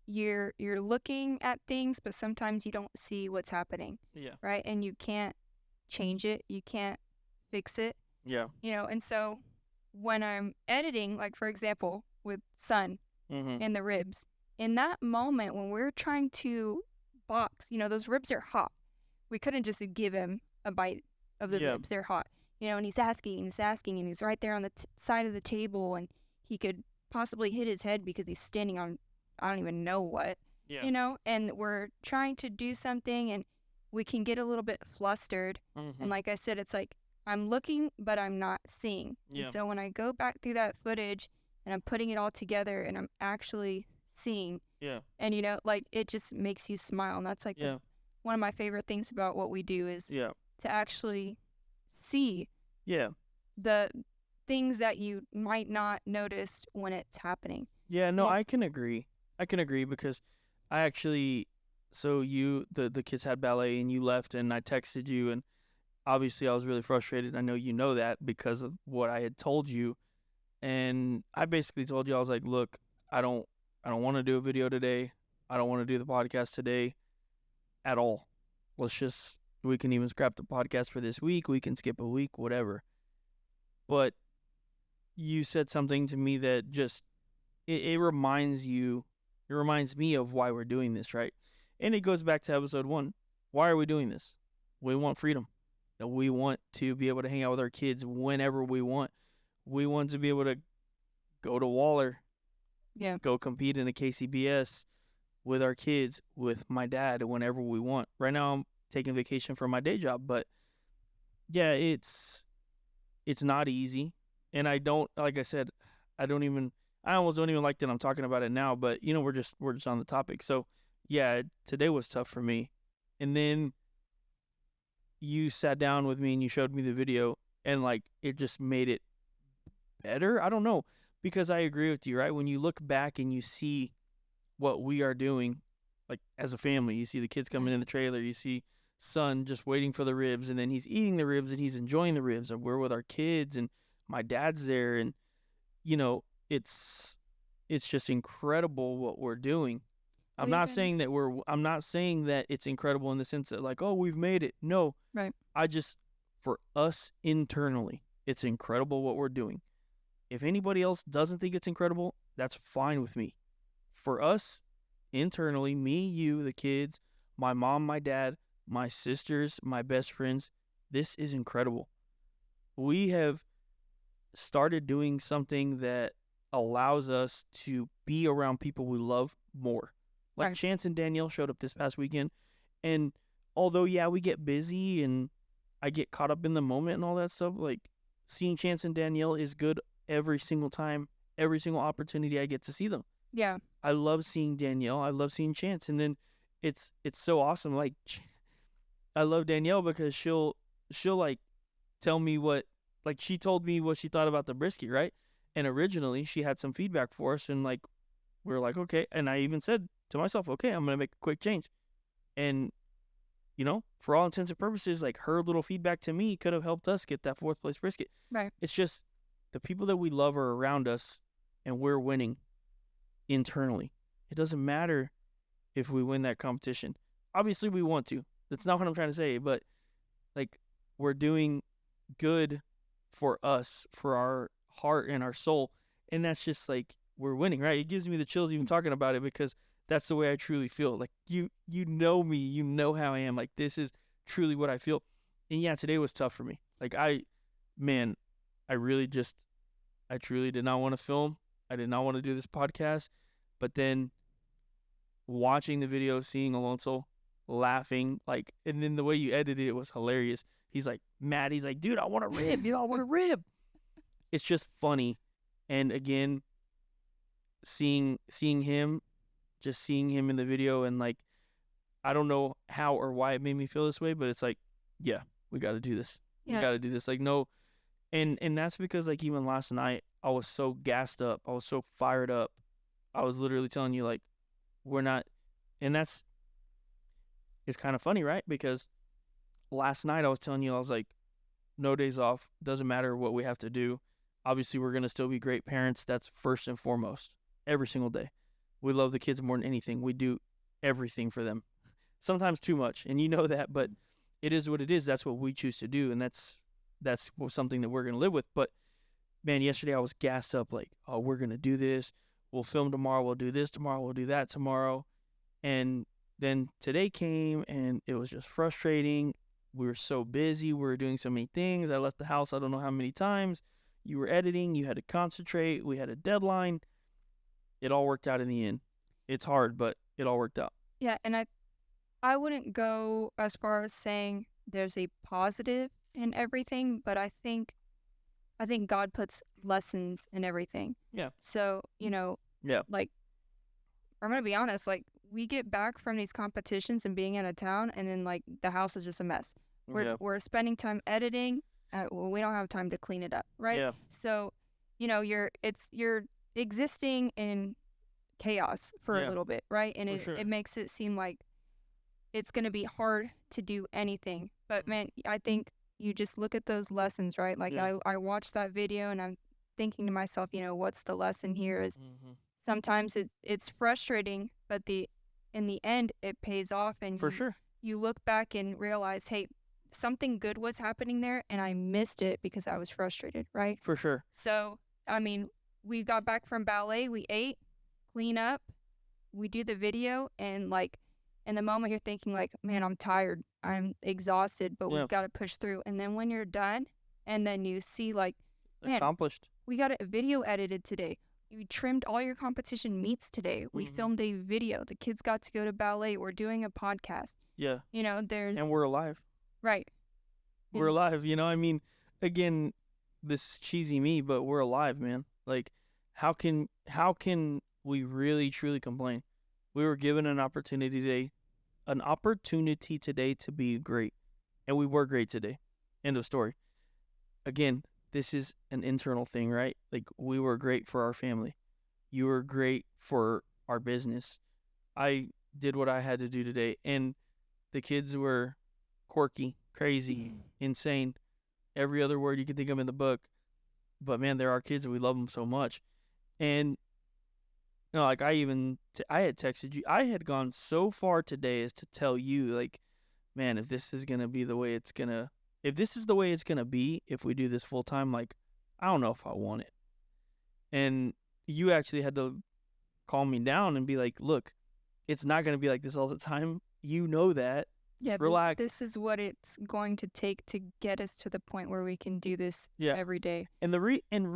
you're looking at things, but sometimes you don't see what's happening. Yeah. Right? And you can't change it. You can't fix it. Yeah. You know, and so when I'm editing, like, for example, with Sun and the ribs, in that moment when we're trying to box, you know, those ribs are hot. We couldn't just give him a bite of the ribs. They're hot. You know, and he's asking, and he's right there on the side of the table, and he could possibly hit his head because he's standing on, I don't even know what, you know, and we're trying to do something, and we can get a little bit flustered. And like I said, it's like, I'm looking, but I'm not seeing. Yeah. And so when I go back through that footage and I'm putting it all together and I'm actually seeing. Yeah. And, you know, like, it just makes you smile. And that's, like, Yeah. one of my favorite things about what we do is Yeah. to actually see Yeah. the things that you might not notice when it's happening. Yeah, no, Yeah. I can agree. I can agree because I actually, so the kids had ballet and you left and I texted you and obviously I was really frustrated. I know you know that because of what I had told you. And I basically told you, I was like, look, I don't want to do a video today. I don't want to do the podcast today at all. We can even scrap the podcast for this week. We can skip a week, whatever. But you said something to me that just it reminds me of why we're doing this, right? And it goes back to episode 1. Why are we doing this? We want freedom. We want to be able to hang out with our kids whenever we want. We want to be able to go to Waller, go compete in a KCBS with our kids, with my dad, whenever we want. Right now I'm taking vacation from my day job, but yeah, it's not easy. And I don't, like I said, I almost don't even like that I'm talking about it now, but you know, we're just on the topic. So yeah, today was tough for me. And then you sat down with me and you showed me the video and like it just made it better. I don't know, because I agree with you, right? When you look back and you see what we are doing, like as a family, you see the kids coming in the trailer, you see son just waiting for the ribs and then he's eating the ribs and he's enjoying the ribs and we're with our kids and my dad's there and you know, it's just incredible what we're doing. I'm not saying that it's incredible in the sense that like, oh, we've made it. No. Right. For us internally, it's incredible what we're doing. If anybody else doesn't think it's incredible, that's fine with me. For us internally, me, you, the kids, my mom, my dad, my sisters, my best friends, this is incredible. We have started doing something that allows us to be around people we love more. Like Chance and Danielle showed up this past weekend. And although, yeah, we get busy and I get caught up in the moment and all that stuff, like seeing Chance and Danielle is good every single time, every single opportunity I get to see them. Yeah. I love seeing Danielle. I love seeing Chance. And then it's so awesome. Like, I love Danielle because she'll like tell me like she told me what she thought about the brisket, right? And originally she had some feedback for us and like we were like, okay. And I even said to myself, okay, I'm going to make a quick change. And you know, for all intents and purposes, like her little feedback to me could have helped us get that 4th place brisket. Right. It's just the people that we love are around us and we're winning internally. It doesn't matter if we win that competition. Obviously we want to. That's not what I'm trying to say, but like we're doing good for us, for our heart and our soul. And that's just like we're winning, right? It gives me the chills even talking about it because that's the way I truly feel. Like you know me, you know how I am. Like this is truly what I feel. And yeah, today was tough for me. Like I truly did not want to film. I did not want to do this podcast. But then watching the video, seeing Alonso laughing, like, and then the way you edited it was hilarious. He's like, Matt, he's like, dude, I want a rib. I want a rib. It's just funny. And again, seeing him in the video and like, I don't know how or why it made me feel this way, but it's like, yeah, we got to do this. Yeah. We got to do this. Like, no. And that's because like even last night, I was so gassed up. I was so fired up. I was literally telling you like, we're not, and it's kind of funny, right? Because last night I was telling you, I was like, no days off. Doesn't matter what we have to do. Obviously, we're going to still be great parents. That's first and foremost. Every single day. We love the kids more than anything. We do everything for them. Sometimes too much. And you know that, but it is what it is. That's what we choose to do. And that's something that we're going to live with. But man, yesterday I was gassed up like, oh, we're going to do this. We'll film tomorrow. We'll do this tomorrow. We'll do that tomorrow. And then today came and it was just frustrating. We were so busy. We were doing so many things. I left the house I don't know how many times. You were editing. You had to concentrate. We had a deadline. It all worked out in the end. It's hard, but it all worked out. Yeah, and I wouldn't go as far as saying there's a positive in everything, but I think God puts lessons in everything. Yeah. So, you know, yeah, like I'm gonna be honest, like we get back from these competitions and being out of town, and then like the house is just a mess. Yeah. We're spending time editing. Well, we don't have time to clean it up, right? Yeah. So, you're existing in chaos for a Yeah. little bit, right? And For sure. it makes it seem like it's gonna be hard to do anything. But man, I think you just look at those lessons, right? Like Yeah. I watched that video and I'm thinking to myself, what's the lesson here is Mm-hmm. sometimes it's frustrating, but in the end it pays off, and For sure. you look back and realize, hey, something good was happening there and I missed it because I was frustrated, right? For sure. So, I mean, we got back from ballet, we ate, clean up, we do the video, and like in the moment you're thinking like, man, I'm tired, I'm exhausted, but Yeah. we've got to push through. And then when you're done and then you see like, man, Accomplished. we got a video edited today. You trimmed all your competition meets today. We Mhm. filmed a video. The kids got to go to ballet. We're doing a podcast. Yeah. There's And we're alive. right. We're And- alive. I mean, again, this is cheesy me, but we're alive, man. Like, how can we really truly complain? We were given an opportunity today to be great, and we were great today. End of story. Again, this is an internal thing, right? Like, we were great for our family. You were great for our business. I did what I had to do today, and the kids were quirky, crazy, insane, every other word you could think of in the book. But man, they're our kids and we love them so much. And like I had texted you. I had gone so far today as to tell you, like, man, if this is gonna be the way it's gonna, if this is the way it's gonna be, if we do this full time, like, I don't know if I want it. And you actually had to calm me down and be like, look, it's not gonna be like this all the time. You know that. Yeah, Relax. this is what it's going to take to get us to the point where we can do this Yeah. every day. And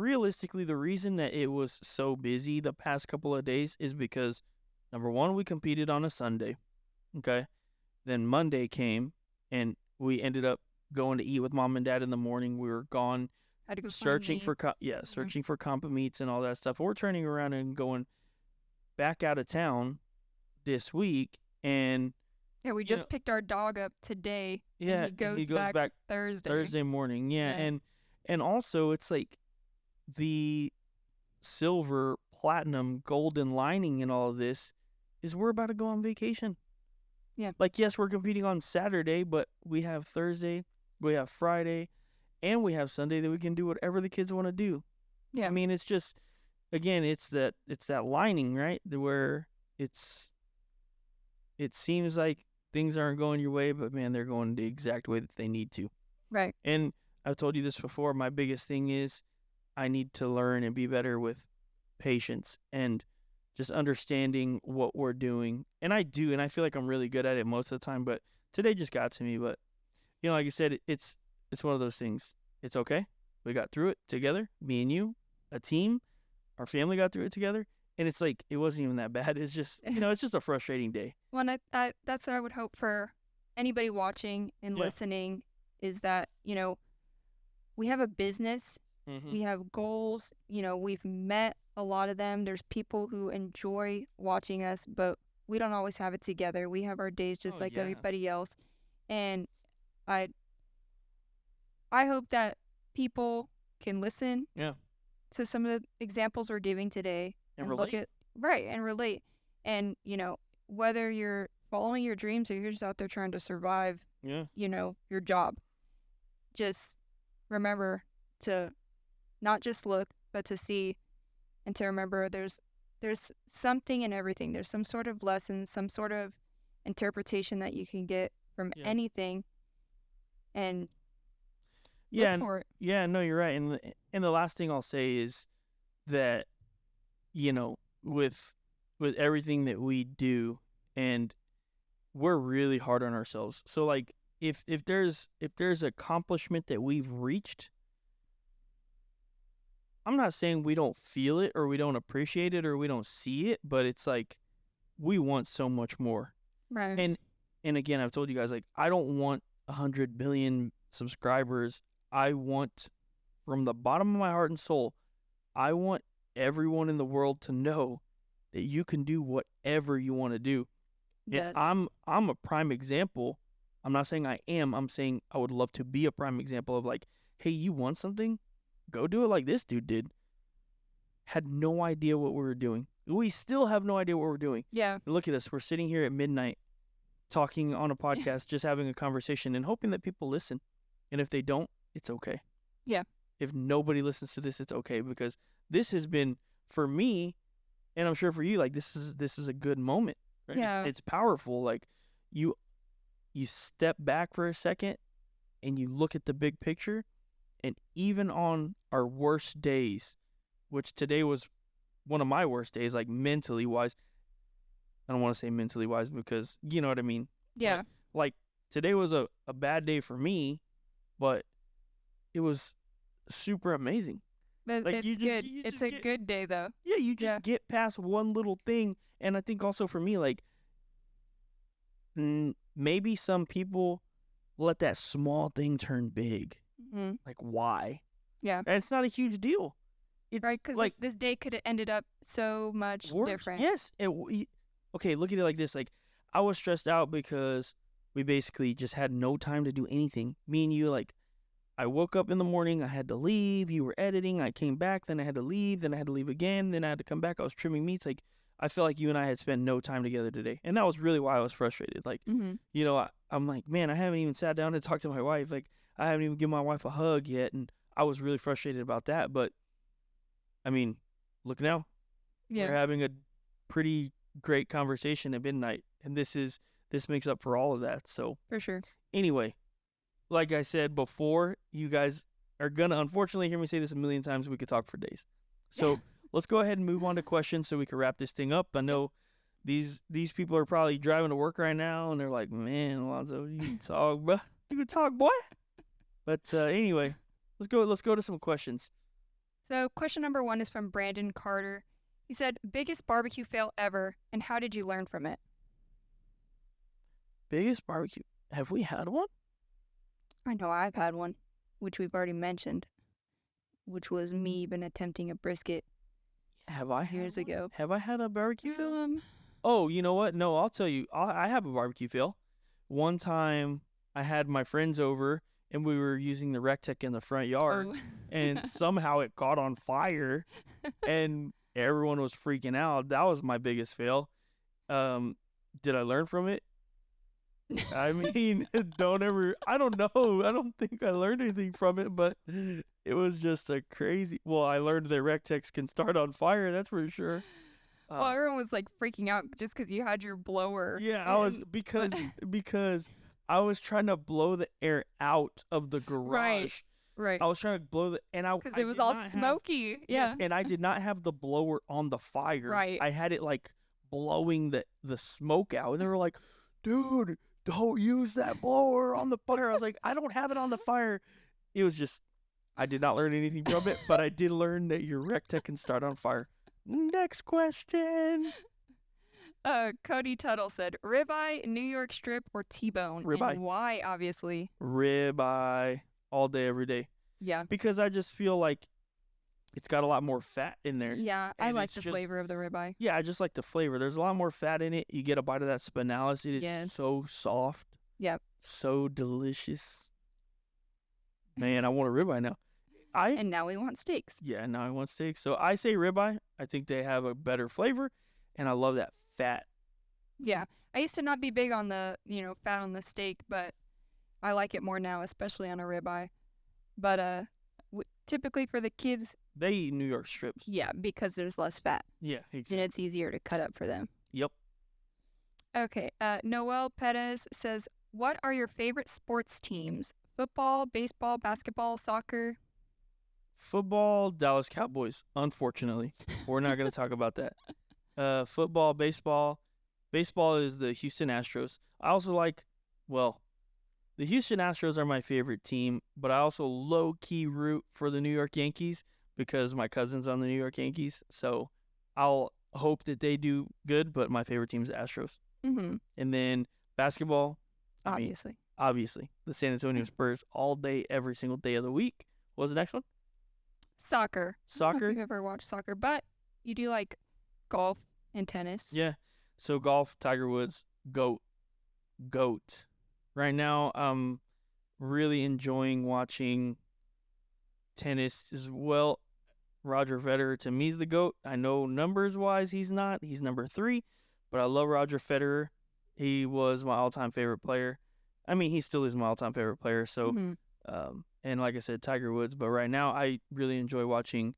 realistically, the reason that it was so busy the past couple of days is because, number one, we competed on a Sunday, okay? Then Monday came, and we ended up going to eat with mom and dad in the morning. We were gone Had to go searching for meets. searching for comp meets and all that stuff. We're turning around and going back out of town this week, and Yeah, we just picked our dog up today. yeah, and he goes back Thursday. morning. Yeah, Yeah. and also it's like the silver, platinum, golden lining in all of this is we're about to go on vacation. Yeah. Like, yes, we're competing on Saturday, but we have Thursday, we have Friday, and we have Sunday that we can do whatever the kids want to do. Yeah. I mean, it's just, again, it's that lining, right? Where it seems like things aren't going your way, but man, they're going the exact way that they need to. Right. And I've told you this before, my biggest thing is I need to learn and be better with patience and just understanding what we're doing. And I do, and I feel like I'm really good at it most of the time, but today just got to me. But, like I said, it's one of those things. It's okay. We got through it together, me and you, a team. Our family got through it together. And it's like, it wasn't even that bad. It's just, it's just a frustrating day. Well, and that's what I would hope for anybody watching and listening is that, we have a business, we have goals, we've met a lot of them. There's people who enjoy watching us, but we don't always have it together. We have our days just like everybody else. And I hope that people can listen to some of the examples we're giving today and relate. look at and relate. And, whether you're following your dreams or you're just out there trying to survive, your job, just remember to not just look, but to see and to remember there's something in everything. There's some sort of lesson, some sort of interpretation that you can get from anything, and look for it. Yeah, no, you're right. And the last thing I'll say is that, with everything that we do, and we're really hard on ourselves. So like if there's accomplishment that we've reached, I'm not saying we don't feel it or we don't appreciate it or we don't see it, but it's like we want so much more. Right. And again, I've told you guys, like, I don't want 100 billion subscribers. I want, from the bottom of my heart and soul, I want everyone in the world to know that you can do whatever you want to do. Yes. And I'm a prime example. I'm not saying I am. I'm saying I would love to be a prime example of like, hey, you want something? Go do it like this dude did. Had no idea what we were doing. We still have no idea what we're doing. Yeah. And look at us. We're sitting here at midnight talking on a podcast, just having a conversation and hoping that people listen. And if they don't, it's okay. Yeah. If nobody listens to this, it's okay, because this has been, for me, and I'm sure for you, like this is a good moment. Right? Yeah. It's powerful. Like you step back for a second and you look at the big picture, and even on our worst days, which today was one of my worst days, like mentally wise. I don't want to say mentally wise because you know what I mean. Yeah. Like today was a bad day for me, but it was super amazing. But Like, it's you just- good. you It's just a get- good day though. Yeah, you just Yeah. get past one little thing. And I think also for me, like, maybe some people let that small thing turn big. Mm-hmm. Like, why? Yeah. And it's not a huge deal. It's Right, because like this day could have ended up so much worse. different. Yes. Okay, look at it like this. Like, I was stressed out because we basically just had no time to do anything. Me and you, like, I woke up in the morning, I had to leave, you were editing, I came back, then I had to leave, then I had to leave again, then I had to come back, I was trimming meats. Like, I felt like you and I had spent no time together today. And that was really why I was frustrated. Like, Mm-hmm. you know, I'm like, man, I haven't even sat down and talked to my wife. Like, I haven't even given my wife a hug yet. And I was really frustrated about that. But, I mean, look now. Yeah. We're having a pretty great conversation at midnight. And this makes up for all of that. So, For sure. anyway, like I said before, you guys are going to unfortunately hear me say this a million times. We could talk for days. So, let's go ahead and move on to questions so we can wrap this thing up. I know these people are probably driving to work right now, and they're like, man, Alonzo, you can talk, bro. You can talk, boy. But anyway, let's go to some questions. So question number 1 is from Brandon Carter. He said, biggest barbecue fail ever, and how did you learn from it? Biggest barbecue. Have we had one? I know I've had one, which we've already mentioned, which was me even attempting a brisket Have I had years one? ago. Have I had a barbecue fail? Um, Oh, you know what? No, I'll tell you. I have a barbecue fail. One time, I had my friends over, and we were using the Rectech in the front yard, oh. and somehow it caught on fire, and everyone was freaking out. That was my biggest fail. Did I learn from it? I mean, I don't know. I don't think I learned anything from it, but it was just a crazy. Well, I learned that Rectex can start on fire. That's for sure. Well, everyone was like freaking out just because you had your blower. Yeah, I was and- because I was trying to blow the air out of the garage. Right. I was trying to blow Because it was all smoky. Yes, Yeah. and I did not have the blower on the fire. Right. I had it like blowing the smoke out, and they were like, "Dude, don't use that blower on the fire." I was like, "I don't have it on the fire." It was just, I did not learn anything from it, but I did learn that your Rectech can start on fire. Next question. Cody Tuttle said, ribeye, New York strip, or T-bone? Ribeye. And why, obviously. Ribeye all day, every day. Yeah. Because I just feel like it's got a lot more fat in there. Yeah, I And like it's the just- flavor of the ribeye. Yeah, I just like the flavor. There's a lot more fat in it. You get a bite of that spinalis. It is Yes. so soft. Yep. So delicious. Man, I want a ribeye now. And now we want steaks. Yeah, now I want steak. So I say ribeye. I think they have a better flavor, and I love that fat. Yeah. I used to not be big on the, fat on the steak, but I like it more now, especially on a ribeye. But typically for the kids, They eat New York strips. yeah, because there's less fat. Yeah, And exactly. it's easier to cut up for them. Yep. Okay. Noel Perez says, what are your favorite sports teams? Football, baseball, basketball, soccer? Football, Dallas Cowboys. Unfortunately, we're not going to talk about that. Football, baseball. Baseball is the Houston Astros. I also like, the Houston Astros are my favorite team, but I also low-key root for the New York Yankees because my cousin's on the New York Yankees. So I'll hope that they do good, but my favorite team is the Astros. Mm-hmm. And then basketball, I mean, Obviously. obviously, the San Antonio Spurs all day, every single day of the week. What was the next one? Soccer. I don't know if Soccer? you've ever watched soccer, but you do like golf in tennis. Yeah. So golf, Tiger Woods, GOAT. Right now, I'm really enjoying watching tennis as well. Roger Federer, to me, is the GOAT. I know numbers-wise he's not. He's number 3, but I love Roger Federer. He was my all-time favorite player. I mean, he still is my all-time favorite player. So, and like I said, Tiger Woods. But right now, I really enjoy watching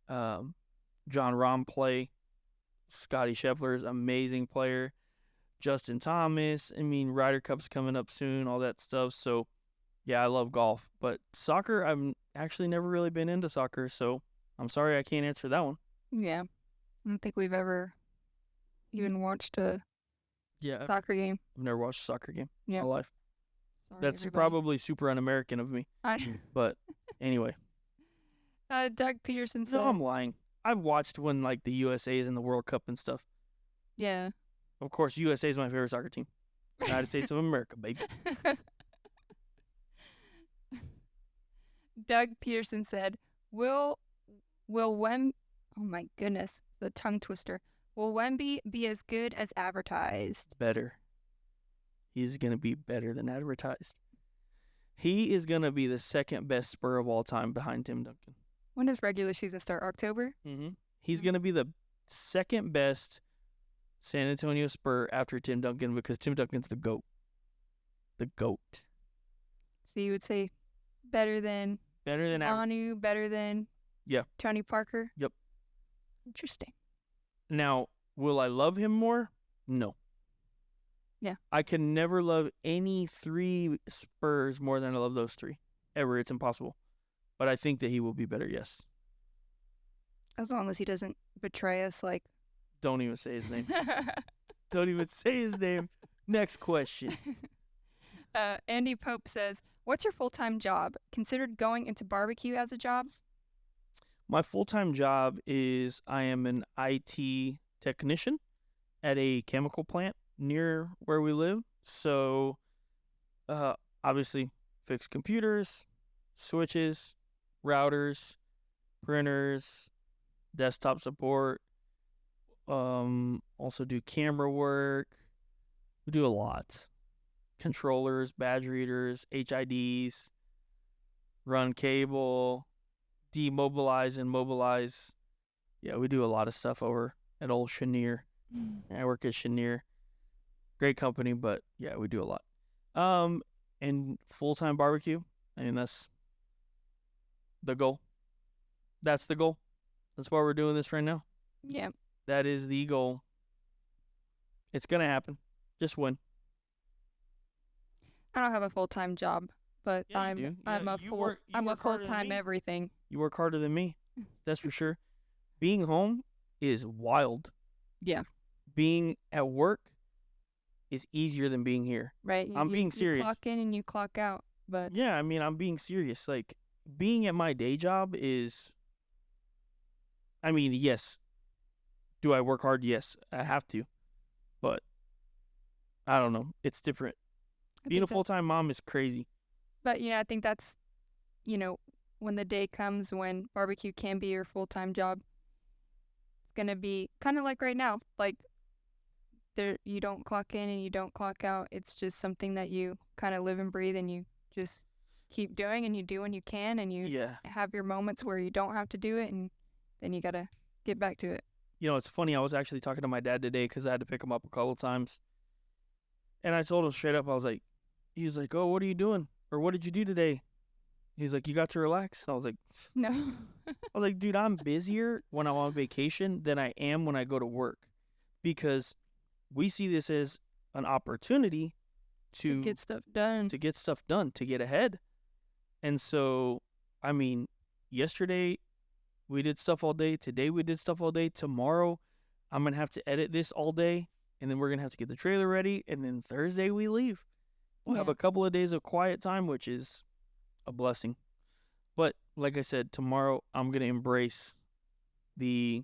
John Rahm play. Scotty Scheffler's amazing player. Justin Thomas. I mean, Ryder Cup's coming up soon, all that stuff. So, yeah, I love golf. But soccer, I've actually never really been into soccer. So, I'm sorry I can't answer that one. Yeah. I don't think we've ever even watched a soccer game. I've never watched a soccer game in my Yeah. life. Sorry, That's everybody. probably super un-American of me. But anyway. Doug Peterson said, No, I'm lying. I've watched when like the USA is in the World Cup and stuff. yeah. Of course, USA is my favorite soccer team. United States of America, baby. Doug Peterson said, Will Wem? Oh my goodness, the tongue twister. Will Wemby be as good as advertised? Better. He's going to be better than advertised. He is going to be the second best Spur of all time behind Tim Duncan. When does regular season start? October? He's going to be the second best San Antonio Spur after Tim Duncan because Tim Duncan's the GOAT. The GOAT. So you would say better than Manu, better than Tony Parker? Yep. Interesting. Now, will I love him more? No. Yeah. I can never love any 3 Spurs more than I love those 3. Ever. It's impossible. But I think that he will be better, yes. As long as he doesn't betray us like... Don't even say his name. Don't even say his name. Next question. Andy Pope says, what's your full-time job? Considered going into barbecue as a job? My full-time job is I am an IT technician at a chemical plant near where we live. So, obviously, fix computers, switches, routers, printers, desktop support. Also do camera work. We do a lot. Controllers, badge readers, HIDs, run cable, demobilize and mobilize. Yeah, we do a lot of stuff over at old Chenier. I work at Chenier. Great company, but yeah, we do a lot. And full-time barbecue. I mean, that's the goal. That's the goal. That's why we're doing this right now. Yeah. That is the goal. It's going to happen. Just win. I don't have a full-time job, but I'm a full-time everything. You work harder than me. That's for sure. Being home is wild. Yeah. Being at work is easier than being here. Right. I'm being serious. You clock in and you clock out, but yeah, I mean, I'm being serious. Like, being at my day job is, I mean, yes. Do I work hard? Yes, I have to. But I don't know. It's different. Being a full-time mom is crazy. But, I think that's, when the day comes when barbecue can be your full-time job, it's going to be kind of like right now. Like, you don't clock in and you don't clock out. It's just something that you kind of live and breathe and you just keep doing and you do when you can and you have your moments where you don't have to do it and then you got to get back to it. It's funny. I was actually talking to my dad today because I had to pick him up a couple times. And I told him straight up, he was like, oh, what are you doing? Or what did you do today? He's like, you got to relax? I was like, no. I was like, dude, I'm busier when I'm on vacation than I am when I go to work. Because we see this as an opportunity to get stuff done. To get ahead. And so, I mean, yesterday we did stuff all day. Today we did stuff all day. Tomorrow I'm going to have to edit this all day. And then we're going to have to get the trailer ready. And then Thursday we leave. We'll have a couple of days of quiet time, which is a blessing. But like I said, tomorrow I'm going to embrace the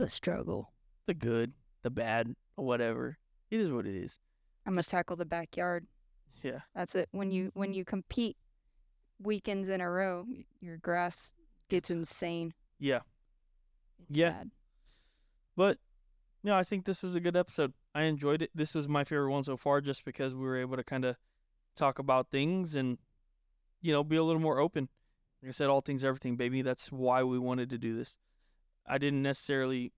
struggle, the good, the bad, whatever. It is what it is. I must tackle the backyard. Yeah. That's it. When you compete weekends in a row, your grass gets insane. Yeah. It's bad. But I think this was a good episode. I enjoyed it. This was my favorite one so far just because we were able to kind of talk about things and, be a little more open. Like I said, all things, everything, baby. That's why we wanted to do this. I didn't necessarily,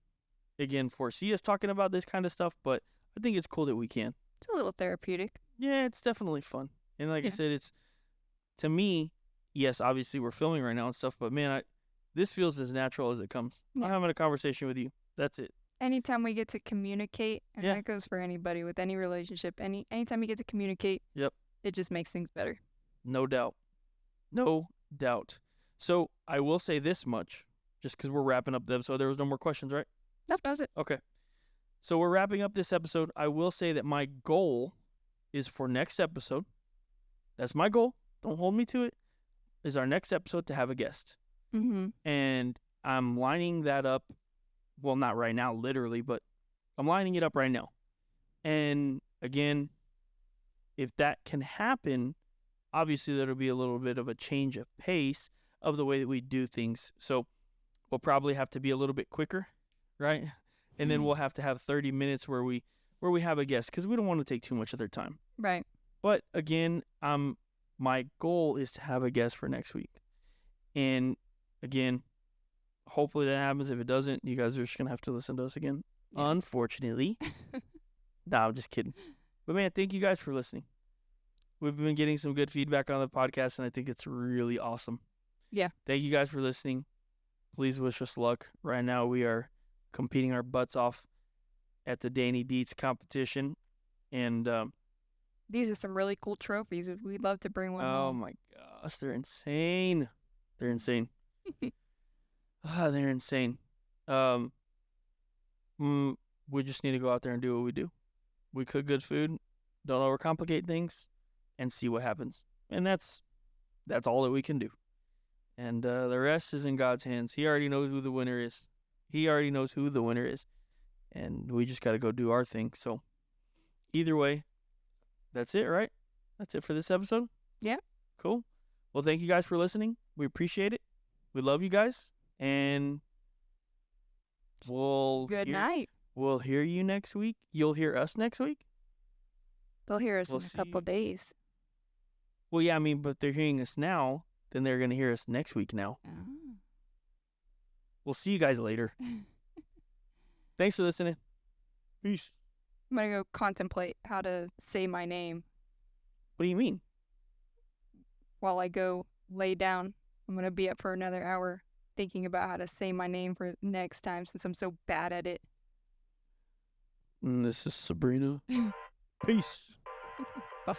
again, foresee us talking about this kind of stuff, but I think it's cool that we can. It's a little therapeutic. Yeah, it's definitely fun. And like I Yeah. said, it's, to me, yes, obviously we're filming right now and stuff, but man, this feels as natural as it comes. I'm Yeah. having a conversation with you. That's it. Anytime we get to communicate, and Yeah. that goes for anybody with any relationship, anytime you get to communicate, Yep. it just makes things better. No doubt. No doubt. So I will say this much, just because we're wrapping up the episode. There was no more questions, right? That does it. Okay. So we're wrapping up this episode. I will say that my goal is for next episode. That's my goal. Don't hold me to it. Is our next episode to have a guest. Mm-hmm. And I'm lining that up. Well, not right now, literally, but I'm lining it up right now. And again, if that can happen, obviously there'll be a little bit of a change of pace of the way that we do things. So we'll probably have to be a little bit quicker, right? And then we'll have to have 30 minutes where we have a guest because we don't want to take too much of their time. Right. But again, my goal is to have a guest for next week. And again, hopefully that happens. If it doesn't, you guys are just going to have to listen to us again. Yeah. Unfortunately. No, I'm just kidding. But man, thank you guys for listening. We've been getting some good feedback on the podcast, and I think it's really awesome. Yeah. Thank you guys for listening. Please wish us luck. Right now, we are competing our butts off at the Danny Dietz competition. And these are some really cool trophies. We'd love to bring one home. my gosh, they're insane. They're insane. They're insane. We just need to go out there and do what we do. We cook good food, don't overcomplicate things, and see what happens. And that's all that we can do. And the rest is in God's hands. He already knows who the winner is. And we just got to go do our thing. So either way, that's it, right? That's it for this episode? Yeah. Cool. Well, thank you guys for listening. We appreciate it. We love you guys. And Good night. We'll hear you next week. You'll hear us next week? They'll hear us We'll in a see couple you. days. Well, yeah, I mean, but if they're hearing us now, then they're going to hear us next week now. Oh. We'll see you guys later. Thanks for listening. Peace. I'm going to go contemplate how to say my name What do you mean? while I go lay down. I'm going to be up for another hour thinking about how to say my name for next time since I'm so bad at it. This is Sabrina. Peace. Bye.